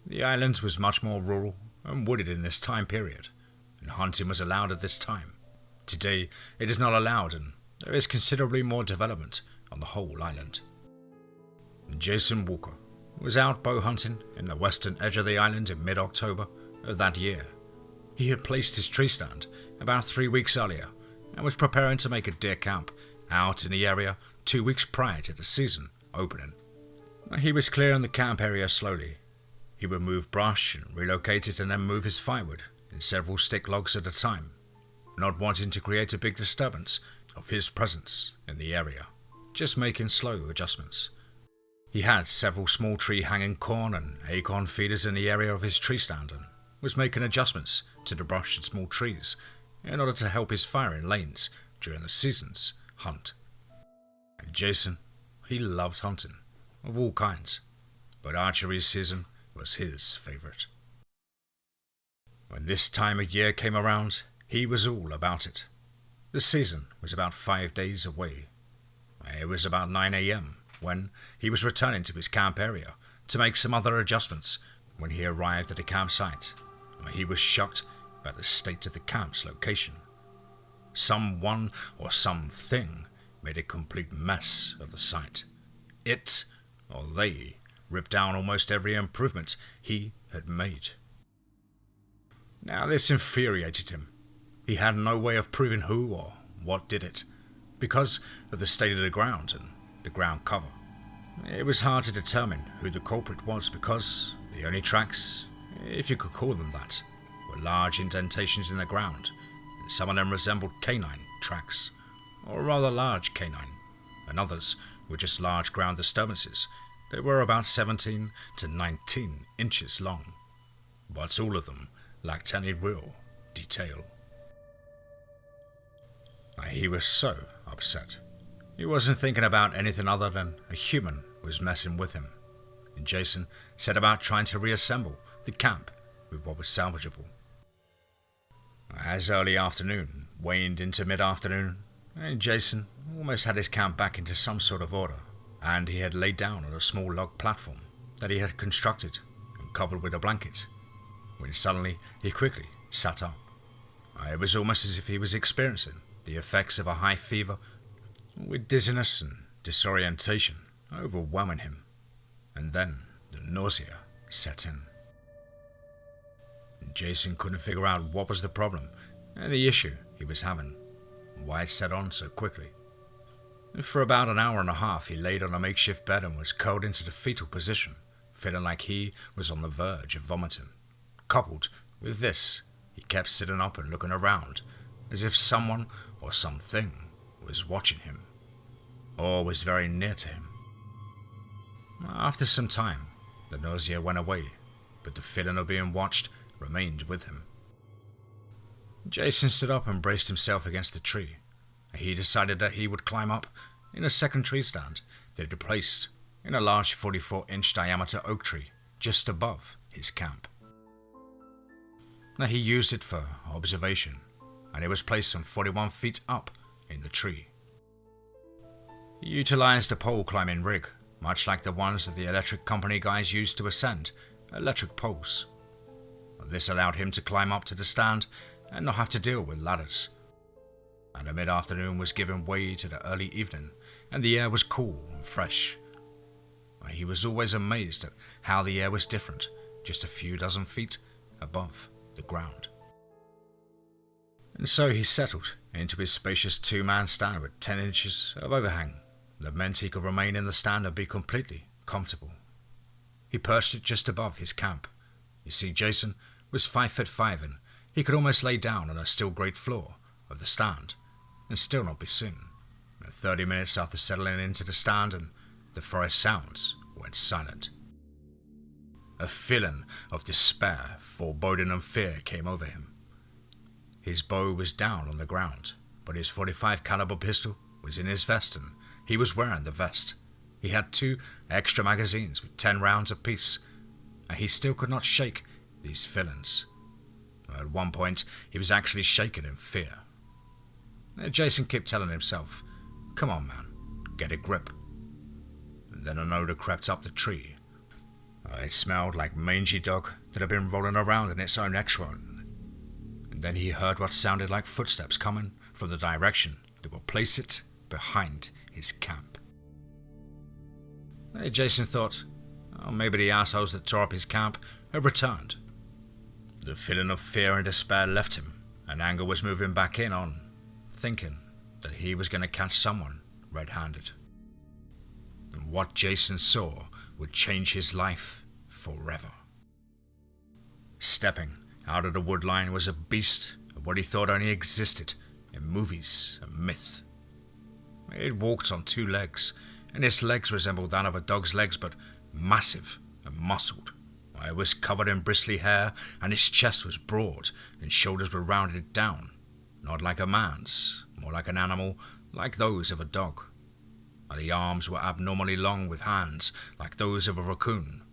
Speaker 1: The island was much more rural and wooded in this time period, and hunting was allowed at this time. Today, it is not allowed, and there is considerably more development on the whole island. Jason Walker was out bow hunting in the western edge of the island in mid-October of that year. He had placed his tree stand about 3 weeks earlier and was preparing to make a deer camp out in the area 2 weeks prior to the season opening. He was clearing the camp area slowly. He would move brush and relocate it and then move his firewood in several stick logs at a time, not wanting to create a big disturbance of his presence in the area, just making slow adjustments. He had several small tree hanging corn and acorn feeders in the area of his tree stand and was making adjustments to the brush and small trees in order to help his firing lanes during the season's hunt. And Jason, he loved hunting of all kinds, but archery season was his favorite. When this time of year came around, he was all about it. The season was about 5 days away. It was about 9 a.m. when he was returning to his camp area to make some other adjustments. When he arrived at the campsite, he was shocked by the state of the camp's location. Someone or something made a complete mess of the site. It, or they, ripped down almost every improvement he had made. Now this infuriated him. He had no way of proving who or what did it, because of the state of the ground and the ground cover. It was hard to determine who the culprit was because the only tracks, if you could call them that, were large indentations in the ground, and some of them resembled canine tracks, or rather large canine, and others were just large ground disturbances. They were about 17 to 19 inches long, but all of them lacked any real detail. He was so upset. He wasn't thinking about anything other than a human was messing with him, and Jason set about trying to reassemble the camp with what was salvageable. As early afternoon waned into mid-afternoon, Jason almost had his camp back into some sort of order, and he had laid down on a small log platform that he had constructed and covered with a blanket, when suddenly he quickly sat up. It was almost as if he was experiencing the effects of a high fever, with dizziness and disorientation overwhelming him, and then the nausea set in. Jason couldn't figure out what was the problem and the issue he was having, and why it set on so quickly. For about an hour and a half he laid on a makeshift bed and was curled into the fetal position, feeling like he was on the verge of vomiting. Coupled with this, he kept sitting up and looking around, as if someone or something was watching him, or was very near to him. After some time, the nausea went away, but the feeling of being watched remained with him. Jason stood up and braced himself against the tree. He decided that he would climb up in a second tree stand that he had placed in a large 44-inch diameter oak tree just above his camp. Now he used it for observation, and it was placed some 41 feet up in the tree. He utilized a pole climbing rig, much like the ones that the electric company guys used to ascend electric poles. This allowed him to climb up to the stand and not have to deal with ladders. And the mid-afternoon was giving way to the early evening, and the air was cool and fresh. He was always amazed at how the air was different just a few dozen feet above the ground. And so he settled into his spacious two-man stand with 10 inches of overhang that meant he could remain in the stand and be completely comfortable. He perched it just above his camp. You see, Jason was 5'5" and he could almost lay down on a still great floor of the stand and still not be seen. 30 minutes after settling into the stand, and the forest sounds went silent. A feeling of despair, foreboding and fear came over him. His bow was down on the ground, but his .45 caliber pistol was in his vest, and he was wearing the vest. He had 2 extra magazines with 10 rounds apiece, and he still could not shake these feelings. At one point, he was actually shaken in fear. Jason kept telling himself, "Come on, man, get a grip." And then an odor crept up the tree. It smelled like mangy dog that had been rolling around in its own excrement. And then he heard what sounded like footsteps coming from the direction that would place it behind his camp. Jason thought, maybe the assholes that tore up his camp had returned. The feeling of fear and despair left him, and anger was moving back in on thinking that he was going to catch someone red-handed. And what Jason saw would change his life forever. Stepping out of the wood line was a beast of what he thought only existed in movies and myth. It walked on 2 legs, and its legs resembled that of a dog's legs, but massive and muscled. It was covered in bristly hair, and its chest was broad, and shoulders were rounded down, not like a man's, more like an animal, like those of a dog. The arms were abnormally long, with hands like those of a raccoon,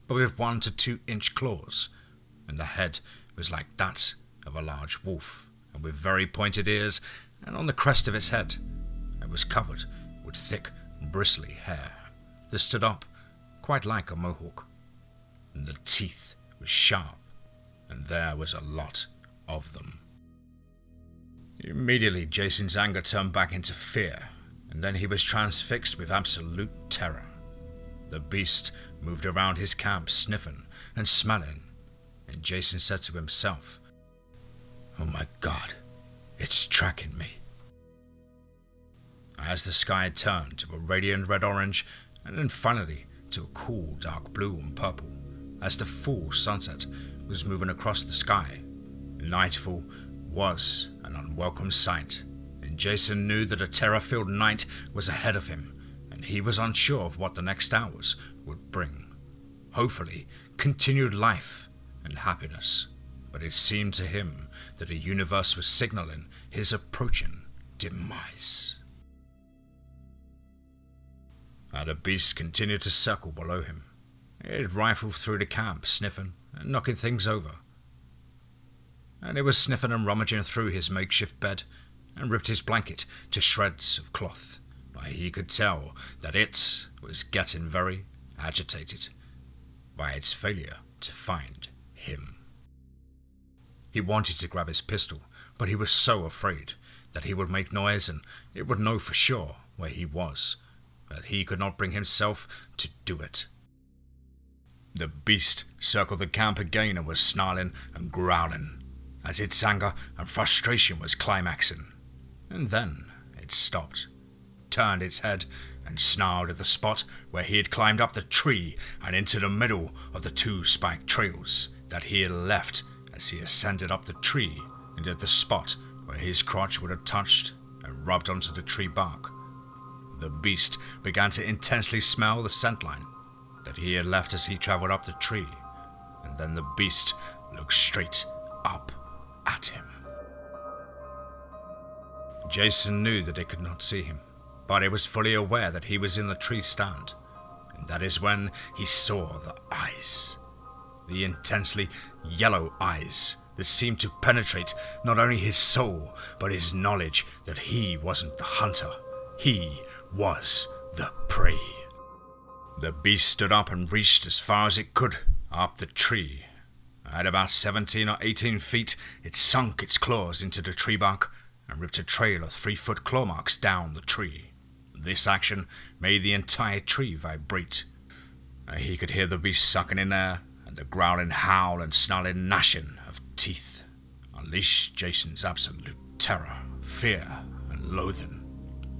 Speaker 1: but with 1 to 2 inch claws, and the head was like that of a large wolf, and with very pointed ears, and on the crest of its head it was covered with thick, bristly hair that stood up quite like a mohawk. And the teeth were sharp, and there was a lot of them. Immediately, Jason's anger turned back into fear, and then he was transfixed with absolute terror. The beast moved around his camp, sniffing and smelling, and Jason said to himself, "Oh my God, it's tracking me." As the sky turned to a radiant red-orange, and then finally to a cool dark blue and purple, as the full sunset was moving across the sky, nightfall was an unwelcome sight, and Jason knew that a terror-filled night was ahead of him, and he was unsure of what the next hours would bring. Hopefully, continued life and happiness, but it seemed to him that the universe was signaling his approaching demise. The beast continued to circle below him. It rifled through the camp, sniffing and knocking things over. And it was sniffing and rummaging through his makeshift bed and ripped his blanket to shreds of cloth. He could tell that it was getting very agitated by its failure to find him. He wanted to grab his pistol, but he was so afraid that he would make noise and it would know for sure where he was, that he could not bring himself to do it. The beast circled the camp again and was snarling and growling, as its anger and frustration was climaxing. And then it stopped, turned its head, and snarled at the spot where he had climbed up the tree and into the middle of the 2 spiked trails that he had left as he ascended up the tree, and at the spot where his crotch would have touched and rubbed onto the tree bark. The beast began to intensely smell the scent line that he had left as he traveled up the tree, and then the beast looked straight up at him. Jason knew that it could not see him, but it was fully aware that he was in the tree stand, and that is when he saw the eyes. The intensely yellow eyes that seemed to penetrate not only his soul, but his knowledge that he wasn't the hunter. He was the prey. The beast stood up and reached as far as it could up the tree. At about 17 or 18 feet, it sunk its claws into the tree bark and ripped a trail of 3-foot claw marks down the tree. This action made the entire tree vibrate. He could hear the beast sucking in air, and the growling howl and snarling gnashing of teeth unleashed Jason's absolute terror, fear, and loathing.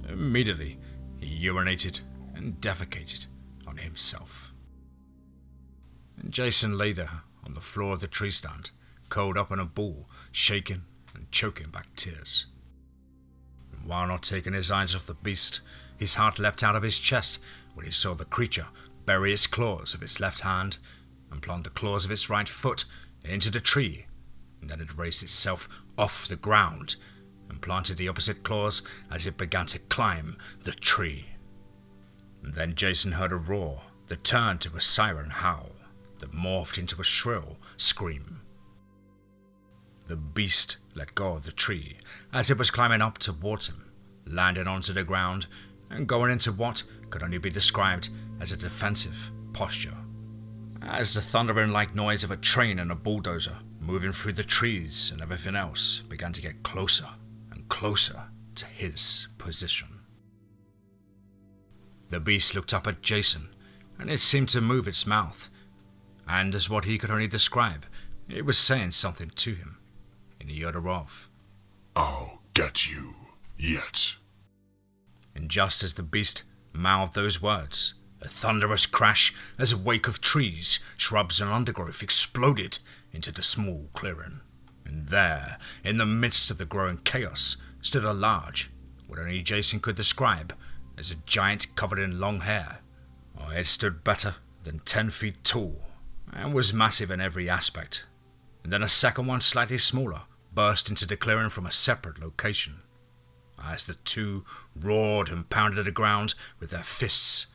Speaker 1: Immediately, he urinated and defecated on himself. and Jason lay there on the floor of the tree stand, curled up in a ball, shaking and choking back tears. And while not taking his eyes off the beast, his heart leapt out of his chest when he saw the creature bury its claws of its left hand and plant the claws of its right foot into the tree, and then it raised itself off the ground and planted the opposite claws as it began to climb the tree. And then Jason heard a roar that turned to a siren howl that morphed into a shrill scream. The beast let go of the tree as it was climbing up towards him, landing onto the ground and going into what could only be described as a defensive posture. As the thundering-like noise of a train and a bulldozer moving through the trees and everything else began to get closer and closer to his position. The beast looked up at Jason, and it seemed to move its mouth, and as what he could only describe, it was saying something to him in the order of,
Speaker 2: "I'll get you yet."
Speaker 1: And just as the beast mouthed those words, a thunderous crash as a wake of trees, shrubs and undergrowth exploded into the small clearing. And there, in the midst of the growing chaos, stood a large, what only Jason could describe as a giant covered in long hair. It stood better than 10 feet tall and was massive in every aspect. And then a second one, slightly smaller, burst into the clearing from a separate location. As the two roared and pounded the ground with their fists,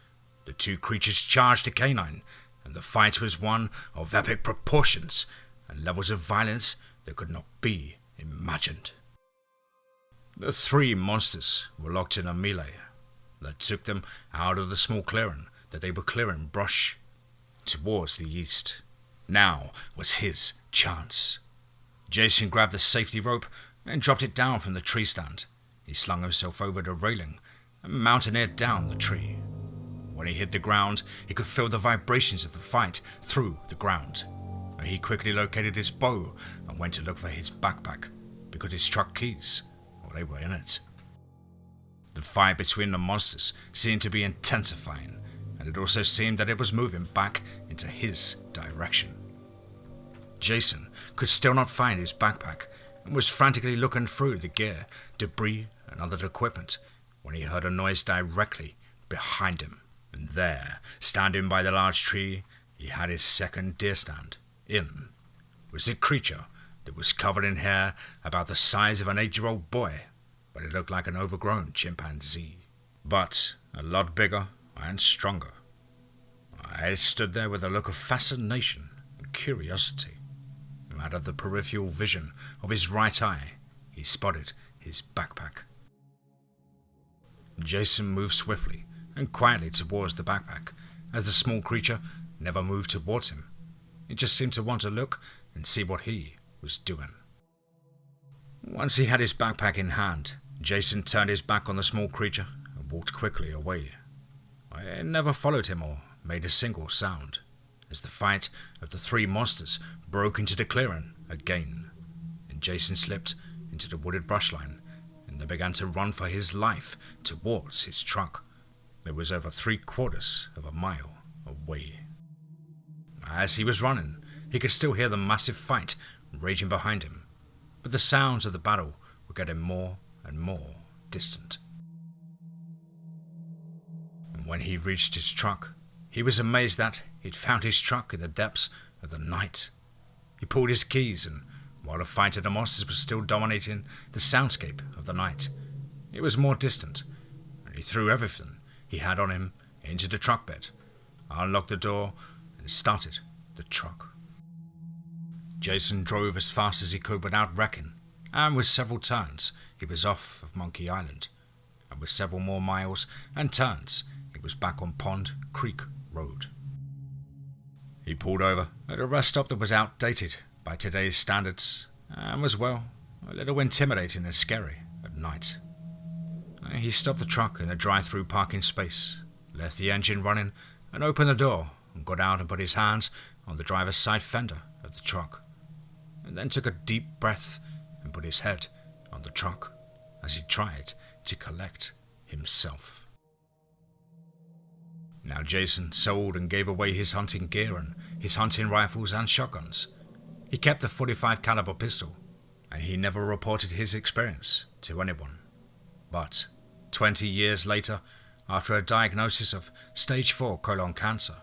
Speaker 1: the two creatures charged the canine, and the fight was one of epic proportions and levels of violence that could not be imagined. The three monsters were locked in a melee that took them out of the small clearing that they were clearing brush towards the east. Now was his chance. Jason grabbed the safety rope and dropped it down from the tree stand. He slung himself over the railing and mountaineered down the tree. When he hit the ground, he could feel the vibrations of the fight through the ground. He quickly located his bow and went to look for his backpack, because his truck keys, well, they were in it. The fight between the monsters seemed to be intensifying, and it also seemed that it was moving back into his direction. Jason could still not find his backpack and was frantically looking through the gear, debris and other equipment when he heard a noise directly behind him. And there, standing by the large tree, he had his second deer stand. In was a creature that was covered in hair about the size of an 8-year-old boy, but it looked like an overgrown chimpanzee, but a lot bigger and stronger. It stood there with a look of fascination and curiosity. Out of the peripheral vision of his right eye, he spotted his backpack. Jason moved swiftly and quietly towards the backpack, as the small creature never moved towards him. It just seemed to want to look and see what he was doing. Once he had his backpack in hand, Jason turned his back on the small creature and walked quickly away. It never followed him or made a single sound, as the fight of the three monsters broke into the clearing again, and Jason slipped into the wooded brushline and then began to run for his life towards his truck. It was over 3/4 of a mile away. As he was running, he could still hear the massive fight raging behind him, but the sounds of the battle were getting more and more distant. And when he reached his truck, he was amazed that he'd found his truck in the depths of the night. He pulled his keys, and while the fight of the monsters was still dominating the soundscape of the night, it was more distant, and he threw everything he had on him into the truck bed, unlocked the door, and started the truck. Jason drove as fast as he could without wrecking, and with several turns, he was off of Monkey Island, and with several more miles and turns, he was back on Pond Creek Road. He pulled over at a rest stop that was outdated by today's standards and was, well, a little intimidating and scary at night. He stopped the truck in a drive-through parking space, left the engine running, and opened the door and got out and put his hands on the driver's side fender of the truck, and then took a deep breath and put his head on the truck as he tried to collect himself. Now Jason sold and gave away his hunting gear and his hunting rifles and shotguns. He kept a .45 caliber pistol, and he never reported his experience to anyone. But 20 years later, after a diagnosis of stage 4 colon cancer,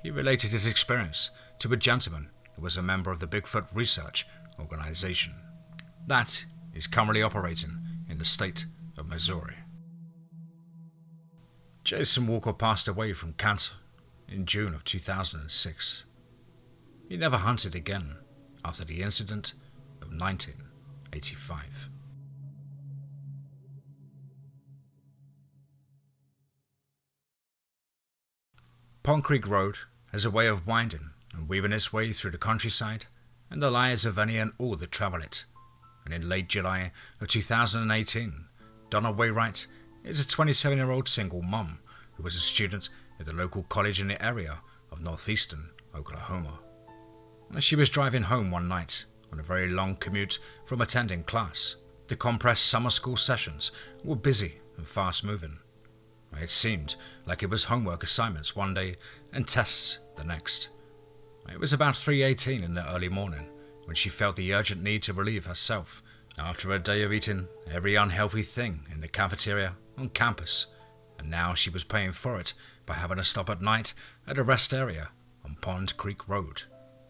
Speaker 1: he related his experience to a gentleman who was a member of the Bigfoot Research Organization. That is currently operating in the state of Missouri. Jason Walker passed away from cancer in June of 2006. He never hunted again after the incident of 1985. Pond Creek Road has a way of winding and weaving its way through the countryside and the lives of any and all that travel it. And in late July of 2018, Donna Waywright is a 27-year-old single mum who was a student at the local college in the area of Northeastern Oklahoma. As she was driving home one night on a very long commute from attending class, the compressed summer school sessions were busy and fast-moving. It seemed like it was homework assignments one day and tests the next. It was about 3:18 in the early morning when she felt the urgent need to relieve herself after a day of eating every unhealthy thing in the cafeteria on campus, and now she was paying for it by having to stop at night at a rest area on Pond Creek Road,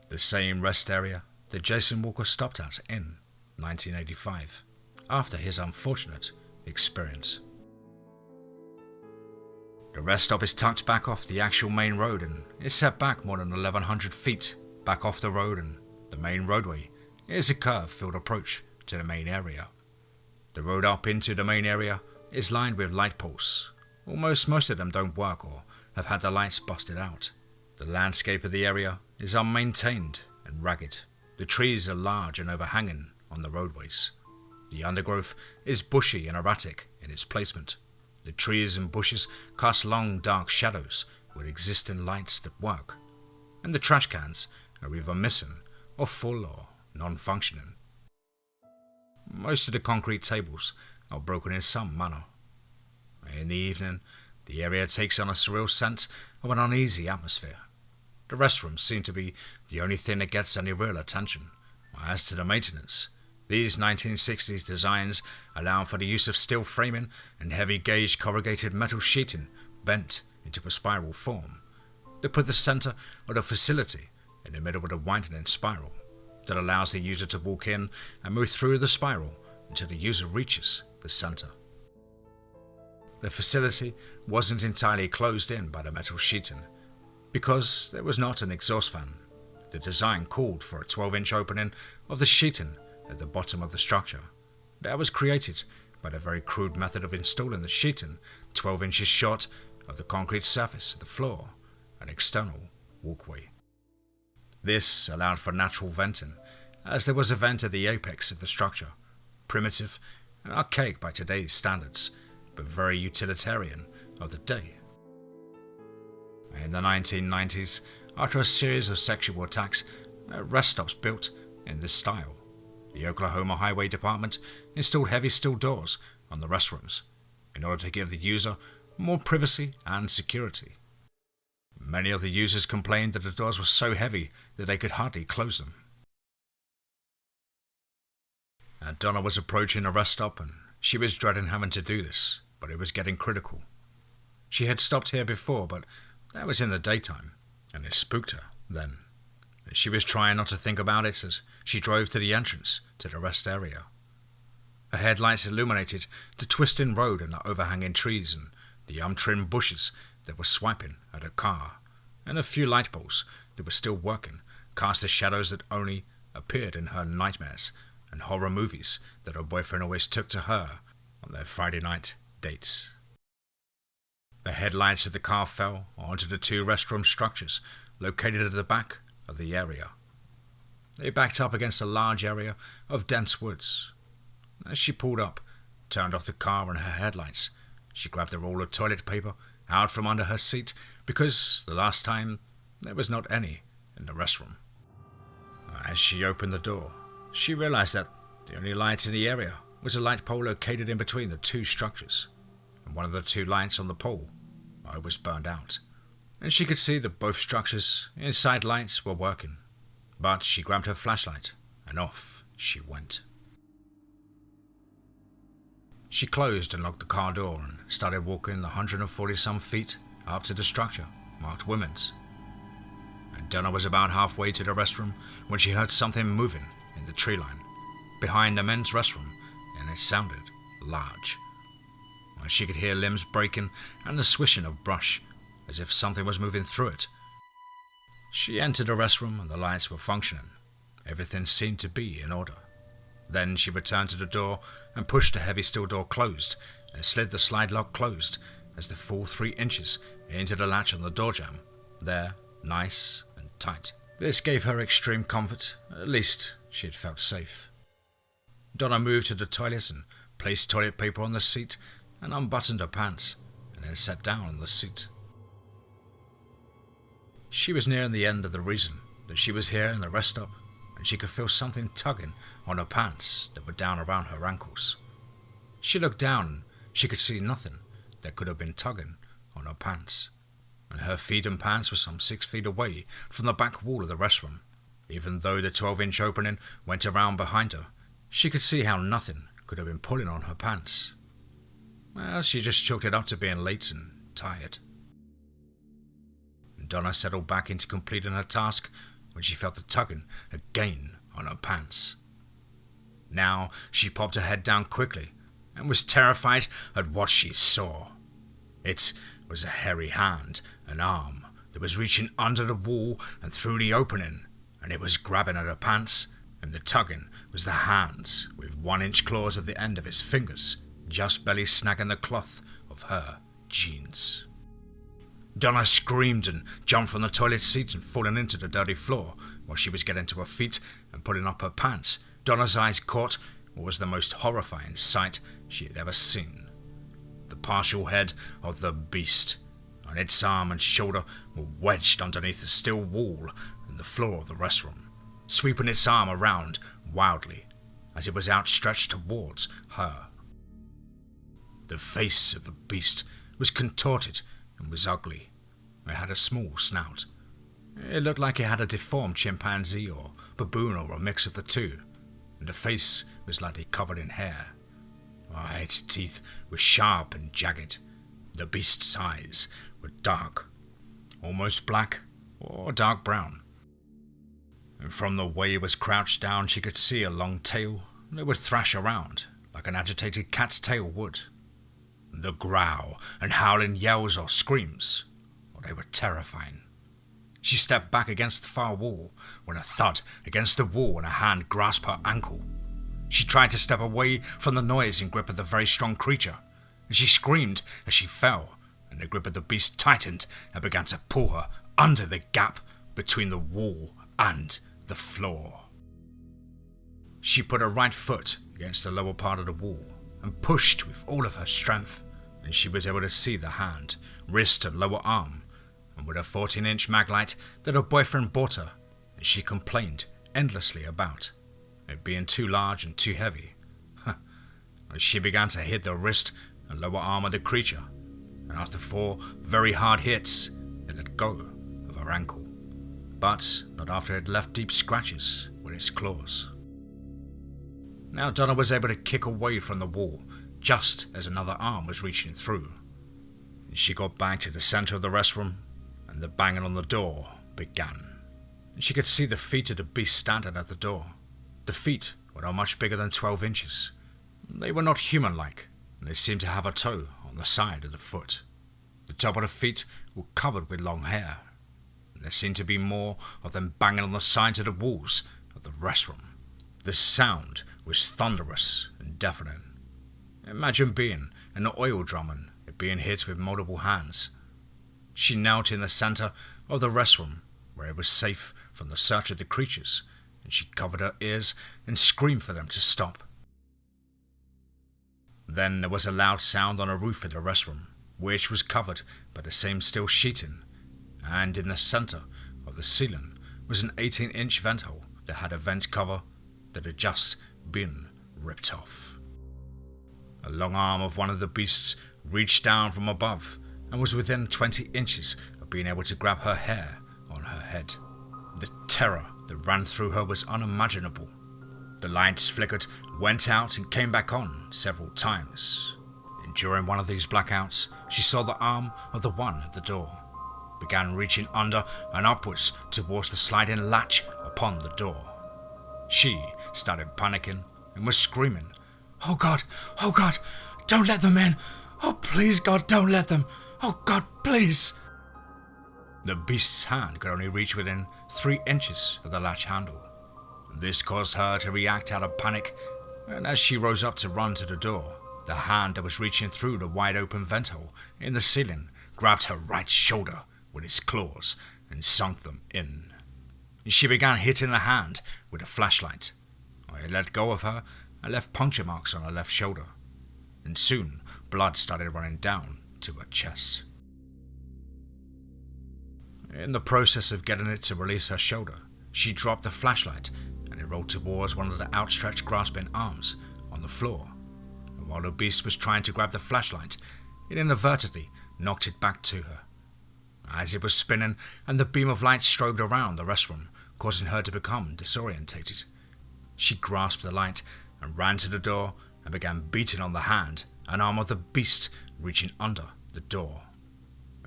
Speaker 1: the same rest area that Jason Walker stopped at in 1985 after his unfortunate experience. The rest stop is tucked back off the actual main road and is set back more than 1,100 feet back off the road, and the main roadway is a curve-filled approach to the main area. The road up into the main area is lined with light poles. Most of them don't work or have had the lights busted out. The landscape of the area is unmaintained and ragged. The trees are large and overhanging on the roadways. The undergrowth is bushy and erratic in its placement. The trees and bushes cast long dark shadows with existing lights that work, and the trash cans are either missing or full or non-functioning. Most of the concrete tables are broken in some manner. In the evening, the area takes on a surreal sense of an uneasy atmosphere. The restrooms seem to be the only thing that gets any real attention. As to the maintenance, these 1960s designs allow for the use of steel framing and heavy gauge corrugated metal sheeting bent into a spiral form. They put the center of the facility in the middle of the widening spiral that allows the user to walk in and move through the spiral until the user reaches the center. The facility wasn't entirely closed in by the metal sheeting because there was not an exhaust fan. The design called for a 12-inch opening of the sheeting at the bottom of the structure. That was created by the very crude method of installing the sheeting 12 inches short of the concrete surface of the floor, an external walkway. This allowed for natural venting, as there was a vent at the apex of the structure, primitive and archaic by today's standards, but very utilitarian of the day. In the 1990s, after a series of sexual attacks, rest stops built in this style. The Oklahoma Highway Department installed heavy steel doors on the restrooms in order to give the user more privacy and security. Many of the users complained that the doors were so heavy that they could hardly close them. Donna was approaching a rest stop and she was dreading having to do this, but it was getting critical. She had stopped here before, but that was in the daytime, and it spooked her then. She was trying not to think about it as she drove to the entrance to the rest area. Her headlights illuminated the twisting road and the overhanging trees and the untrimmed bushes that were swiping at her car, and a few light bulbs that were still working cast the shadows that only appeared in her nightmares and horror movies that her boyfriend always took to her on their Friday night dates. The headlights of the car fell onto the two restroom structures located at the back of the area. They backed up against a large area of dense woods. As she pulled up, turned off the car and her headlights, she grabbed a roll of toilet paper out from under her seat because the last time there was not any in the restroom. As she opened the door, she realized that the only light in the area was a light pole located in between the two structures, and one of the two lights on the pole was burned out. and she could see that both structures' inside lights were working. But she grabbed her flashlight, and off she went. She closed and locked the car door and started walking the 140-some feet up to the structure marked women's. And Donna was about halfway to the restroom when she heard something moving in the tree line behind the men's restroom, and it sounded large. She could hear limbs breaking and the swishing of brush, as if something was moving through it. She entered the restroom and the lights were functioning. Everything seemed to be in order. Then she returned to the door and pushed the heavy steel door closed and slid the slide lock closed as the full 3 inches into the latch on the door jamb. There, nice and tight. This gave her extreme comfort. At least she had felt safe. Donna moved to the toilet and placed toilet paper on the seat and unbuttoned her pants and then sat down on the seat. She was nearing the end of the reason that she was here in the rest stop, and she could feel something tugging on her pants that were down around her ankles. She looked down and she could see nothing that could have been tugging on her pants, and her feet and pants were some 6 feet away from the back wall of the restroom. Even though the 12-inch opening went around behind her, she could see how nothing could have been pulling on her pants. Well, she just chalked it up to being late and tired. Donna settled back into completing her task when she felt the tugging again on her pants. Now she popped her head down quickly and was terrified at what she saw. It was a hairy hand, an arm, that was reaching under the wall and through the opening, and it was grabbing at her pants, and the tugging was the hands with 1-inch claws at the end of its fingers, just barely snagging the cloth of her jeans. Donna screamed and jumped from the toilet seat and falling into the dirty floor while she was getting to her feet and pulling up her pants. Donna's eyes caught what was the most horrifying sight she had ever seen. The partial head of the beast, and its arm and shoulder were wedged underneath the steel wall and the floor of the restroom, sweeping its arm around wildly as it was outstretched towards her. The face of the beast was contorted and was ugly. It had a small snout. It looked like it had a deformed chimpanzee or baboon or a mix of the two, and the face was lightly covered in hair. Its teeth were sharp and jagged. The beast's eyes were dark, almost black or dark brown. And from the way it was crouched down, she could see a long tail that would thrash around like an agitated cat's tail would. The growl and howling yells or screams, they were terrifying. She stepped back against the far wall when a thud against the wall and a hand grasped her ankle. She tried to step away from the noise and grip of the very strong creature, and she screamed as she fell, and the grip of the beast tightened and began to pull her under the gap between the wall and the floor. She put her right foot against the lower part of the wall and pushed with all of her strength, and she was able to see the hand, wrist and lower arm, and with a 14-inch maglite that her boyfriend bought her, and she complained endlessly about it being too large and too heavy. She began to hit the wrist and lower arm of the creature, and after 4 very hard hits, it let go of her ankle, but not after it left deep scratches with its claws. Now Donna was able to kick away from the wall just as another arm was reaching through. She got back to the center of the restroom, and the banging on the door began. She could see the feet of the beast standing at the door. The feet were not much bigger than 12 inches. They were not human-like, and they seemed to have a toe on the side of the foot. The top of the feet were covered with long hair, and there seemed to be more of them banging on the sides of the walls of the restroom. The sound was thunderous and deafening. Imagine being an oil drum and it being hit with multiple hands. She knelt in the center of the restroom, where it was safe from the search of the creatures, and she covered her ears and screamed for them to stop. Then there was a loud sound on the roof of the restroom, which was covered by the same steel sheeting, and in the center of the ceiling was an 18-inch vent hole that had a vent cover that had just been ripped off. A long arm of one of the beasts reached down from above and was within 20 inches of not being able to grab her hair on her head. The terror that ran through her was unimaginable. The lights flickered, went out and came back on several times. And during one of these blackouts, she saw the arm of the one at the door, began reaching under and upwards towards the sliding latch upon the door. She started panicking and was screaming, "Oh God, don't let them in! Oh please God, don't let them! Oh God, please!" The beast's hand could only reach within 3 inches of the latch handle. This caused her to react out of panic, and as she rose up to run to the door, the hand that was reaching through the wide open vent hole in the ceiling grabbed her right shoulder with its claws and sunk them in. She began hitting the hand with a flashlight. I let go of her and left puncture marks on her left shoulder, and soon blood started running down to her chest. In the process of getting it to release her shoulder, she dropped the flashlight and it rolled towards one of the outstretched grasping arms on the floor. And while the beast was trying to grab the flashlight, it inadvertently knocked it back to her. As it was spinning and the beam of light strobed around the restroom, causing her to become disorientated, she grasped the light and ran to the door and began beating on the hand and arm of the beast reaching under the door.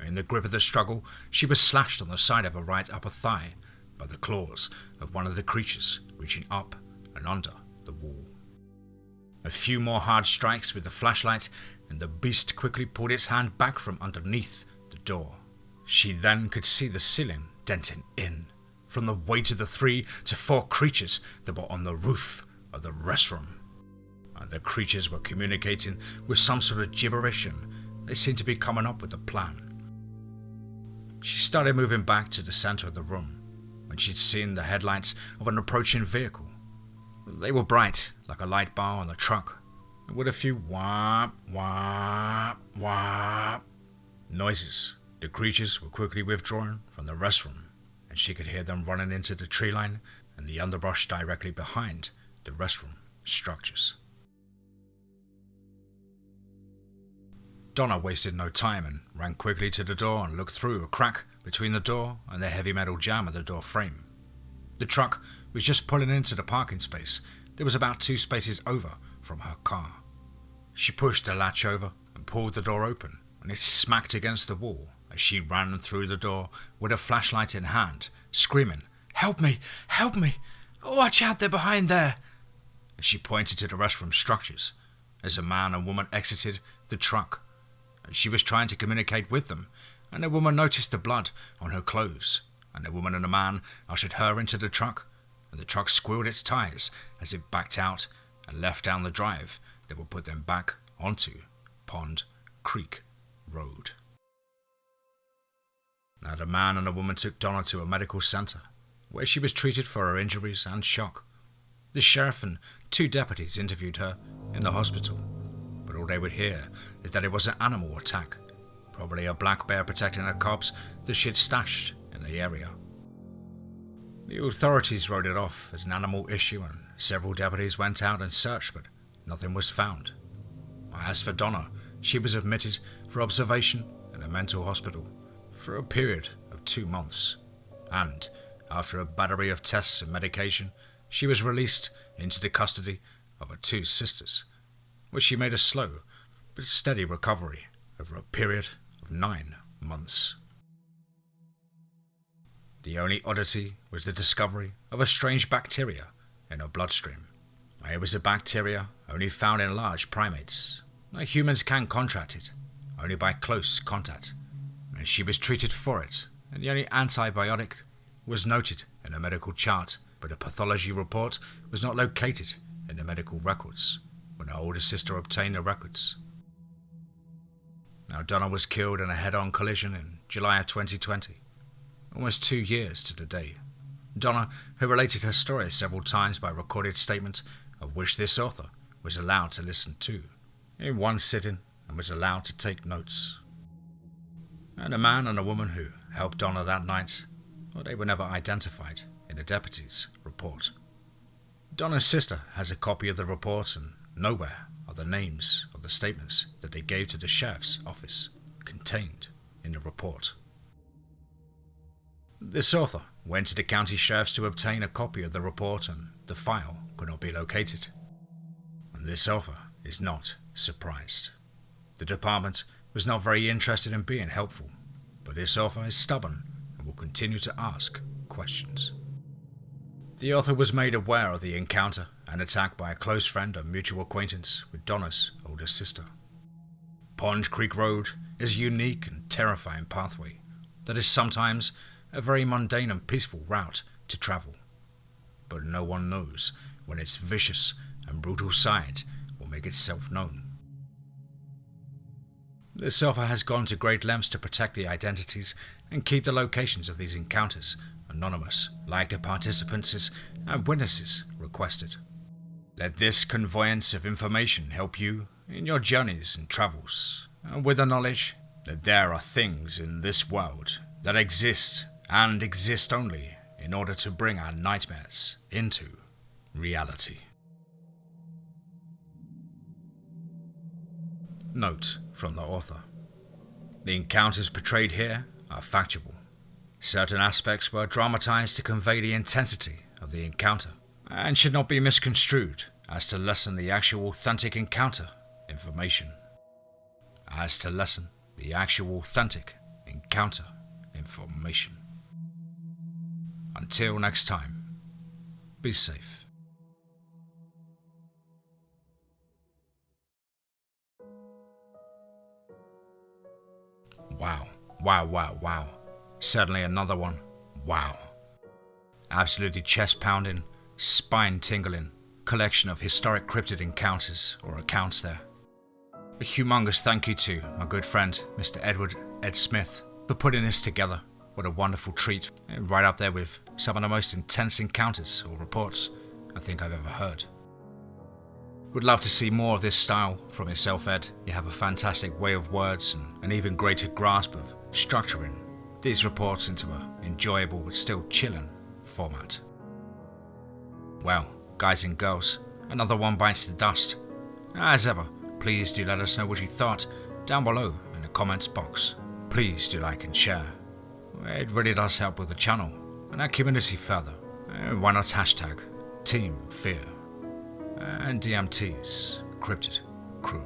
Speaker 1: In the grip of the struggle, she was slashed on the side of her right upper thigh by the claws of one of the creatures reaching up and under the wall. A few more hard strikes with the flashlight, and the beast quickly pulled its hand back from underneath the door. She then could see the ceiling denting in from the weight of the 3 to 4 creatures that were on the roof of the restroom. And the creatures were communicating with some sort of gibberish, and they seemed to be coming up with a plan. She started moving back to the center of the room when she'd seen the headlights of an approaching vehicle. They were bright like a light bar on the truck, and with a few whop, whop, whop noises. The creatures were quickly withdrawing from the restroom, and she could hear them running into the tree line and the underbrush directly behind the restroom structures. Donna wasted no time and ran quickly to the door and looked through a crack between the door and the heavy metal jamb of the door frame. The truck was just pulling into the parking space that was about 2 spaces over from her car. She pushed the latch over and pulled the door open, and it smacked against the wall as she ran through the door with a flashlight in hand, screaming, "Help me! Help me! Watch out, they're behind there!" As she pointed to the restroom structures as a man and woman exited the truck. She was trying to communicate with them, and the woman noticed the blood on her clothes, and the woman and the man ushered her into the truck, and the truck squealed its tires as it backed out and left down the drive that would put them back onto Pond Creek Road. Now the man and the woman took Donna to a medical center, where she was treated for her injuries and shock. The sheriff and 2 deputies interviewed her in the hospital, but all they would hear is that it was an animal attack, probably a black bear protecting her cubs that she had stashed in the area. The authorities wrote it off as an animal issue, and several deputies went out and searched, but nothing was found. As for Donna, she was admitted for observation in a mental hospital for a period of 2 months, and after a battery of tests and medication, she was released into the custody of her 2 sisters, where she made a slow but steady recovery over a period of 9 months. The only oddity was the discovery of a strange bacteria in her bloodstream. It was a bacteria only found in large primates. Humans can contract it only by close contact, and she was treated for it, and the only antibiotic was noted in a medical chart, but a pathology report was not located in the medical records when her older sister obtained the records. Now Donna was killed in a head-on collision in July of 2020, almost 2 years to the day. Donna, who related her story several times by recorded statement, of which this author was allowed to listen to in one sitting and was allowed to take notes. And a man and a woman who helped Donna that night, well, they were never identified in the deputy's report. Donna's sister has a copy of the report, and nowhere are the names of the statements that they gave to the sheriff's office contained in the report. This author went to the county sheriffs to obtain a copy of the report, and the file could not be located. And this author is not surprised. The department was not very interested in being helpful, but this author is stubborn and will continue to ask questions. The author was made aware of the encounter and attack by a close friend and mutual acquaintance with Donna's older sister. Pond Creek Road is a unique and terrifying pathway that is sometimes a very mundane and peaceful route to travel. But no one knows when its vicious and brutal side will make itself known. This author has gone to great lengths to protect the identities and keep the locations of these encounters anonymous, like the participants and witnesses requested. Let this conveyance of information help you in your journeys and travels, and with the knowledge that there are things in this world that exist and exist only in order to bring our nightmares into reality. Note from the author. The encounters portrayed here are factual. Certain aspects were dramatized to convey the intensity of the encounter and should not be misconstrued as to lessen the actual authentic encounter information. Until next time, be safe. Wow. Certainly another one. Wow. Absolutely chest-pounding, spine-tingling collection of historic cryptid encounters or accounts there. A humongous thank you to my good friend, Mr. Edward Ed Smith, for putting this together. What a wonderful treat, right up there with some of the most intense encounters or reports I think I've ever heard. Would love to see more of this style from yourself, Ed. You have a fantastic way of words and an even greater grasp of structuring these reports into an enjoyable but still chilling format. Well, guys and girls, another one bites the dust. As ever, please do let us know what you thought down below in the comments box. Please do like and share. It really does help with the channel and our community further. Why not hashtag TeamFEAR and DMT's Cryptid Crew.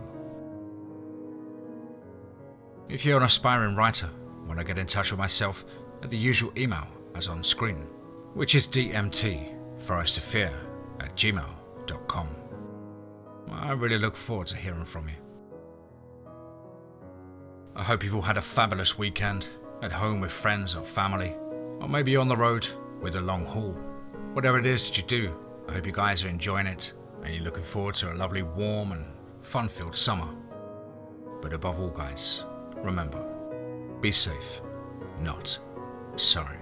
Speaker 1: If you're an aspiring writer, want to get in touch with myself at the usual email as on screen, which is dmtforestofear@gmail.com. I really look forward to hearing from you. I hope you've all had a fabulous weekend, at home with friends or family, or maybe on the road with a long haul. Whatever it is that you do, I hope you guys are enjoying it and you're looking forward to a lovely warm and fun-filled summer. But above all, guys, remember, be safe, not sorry.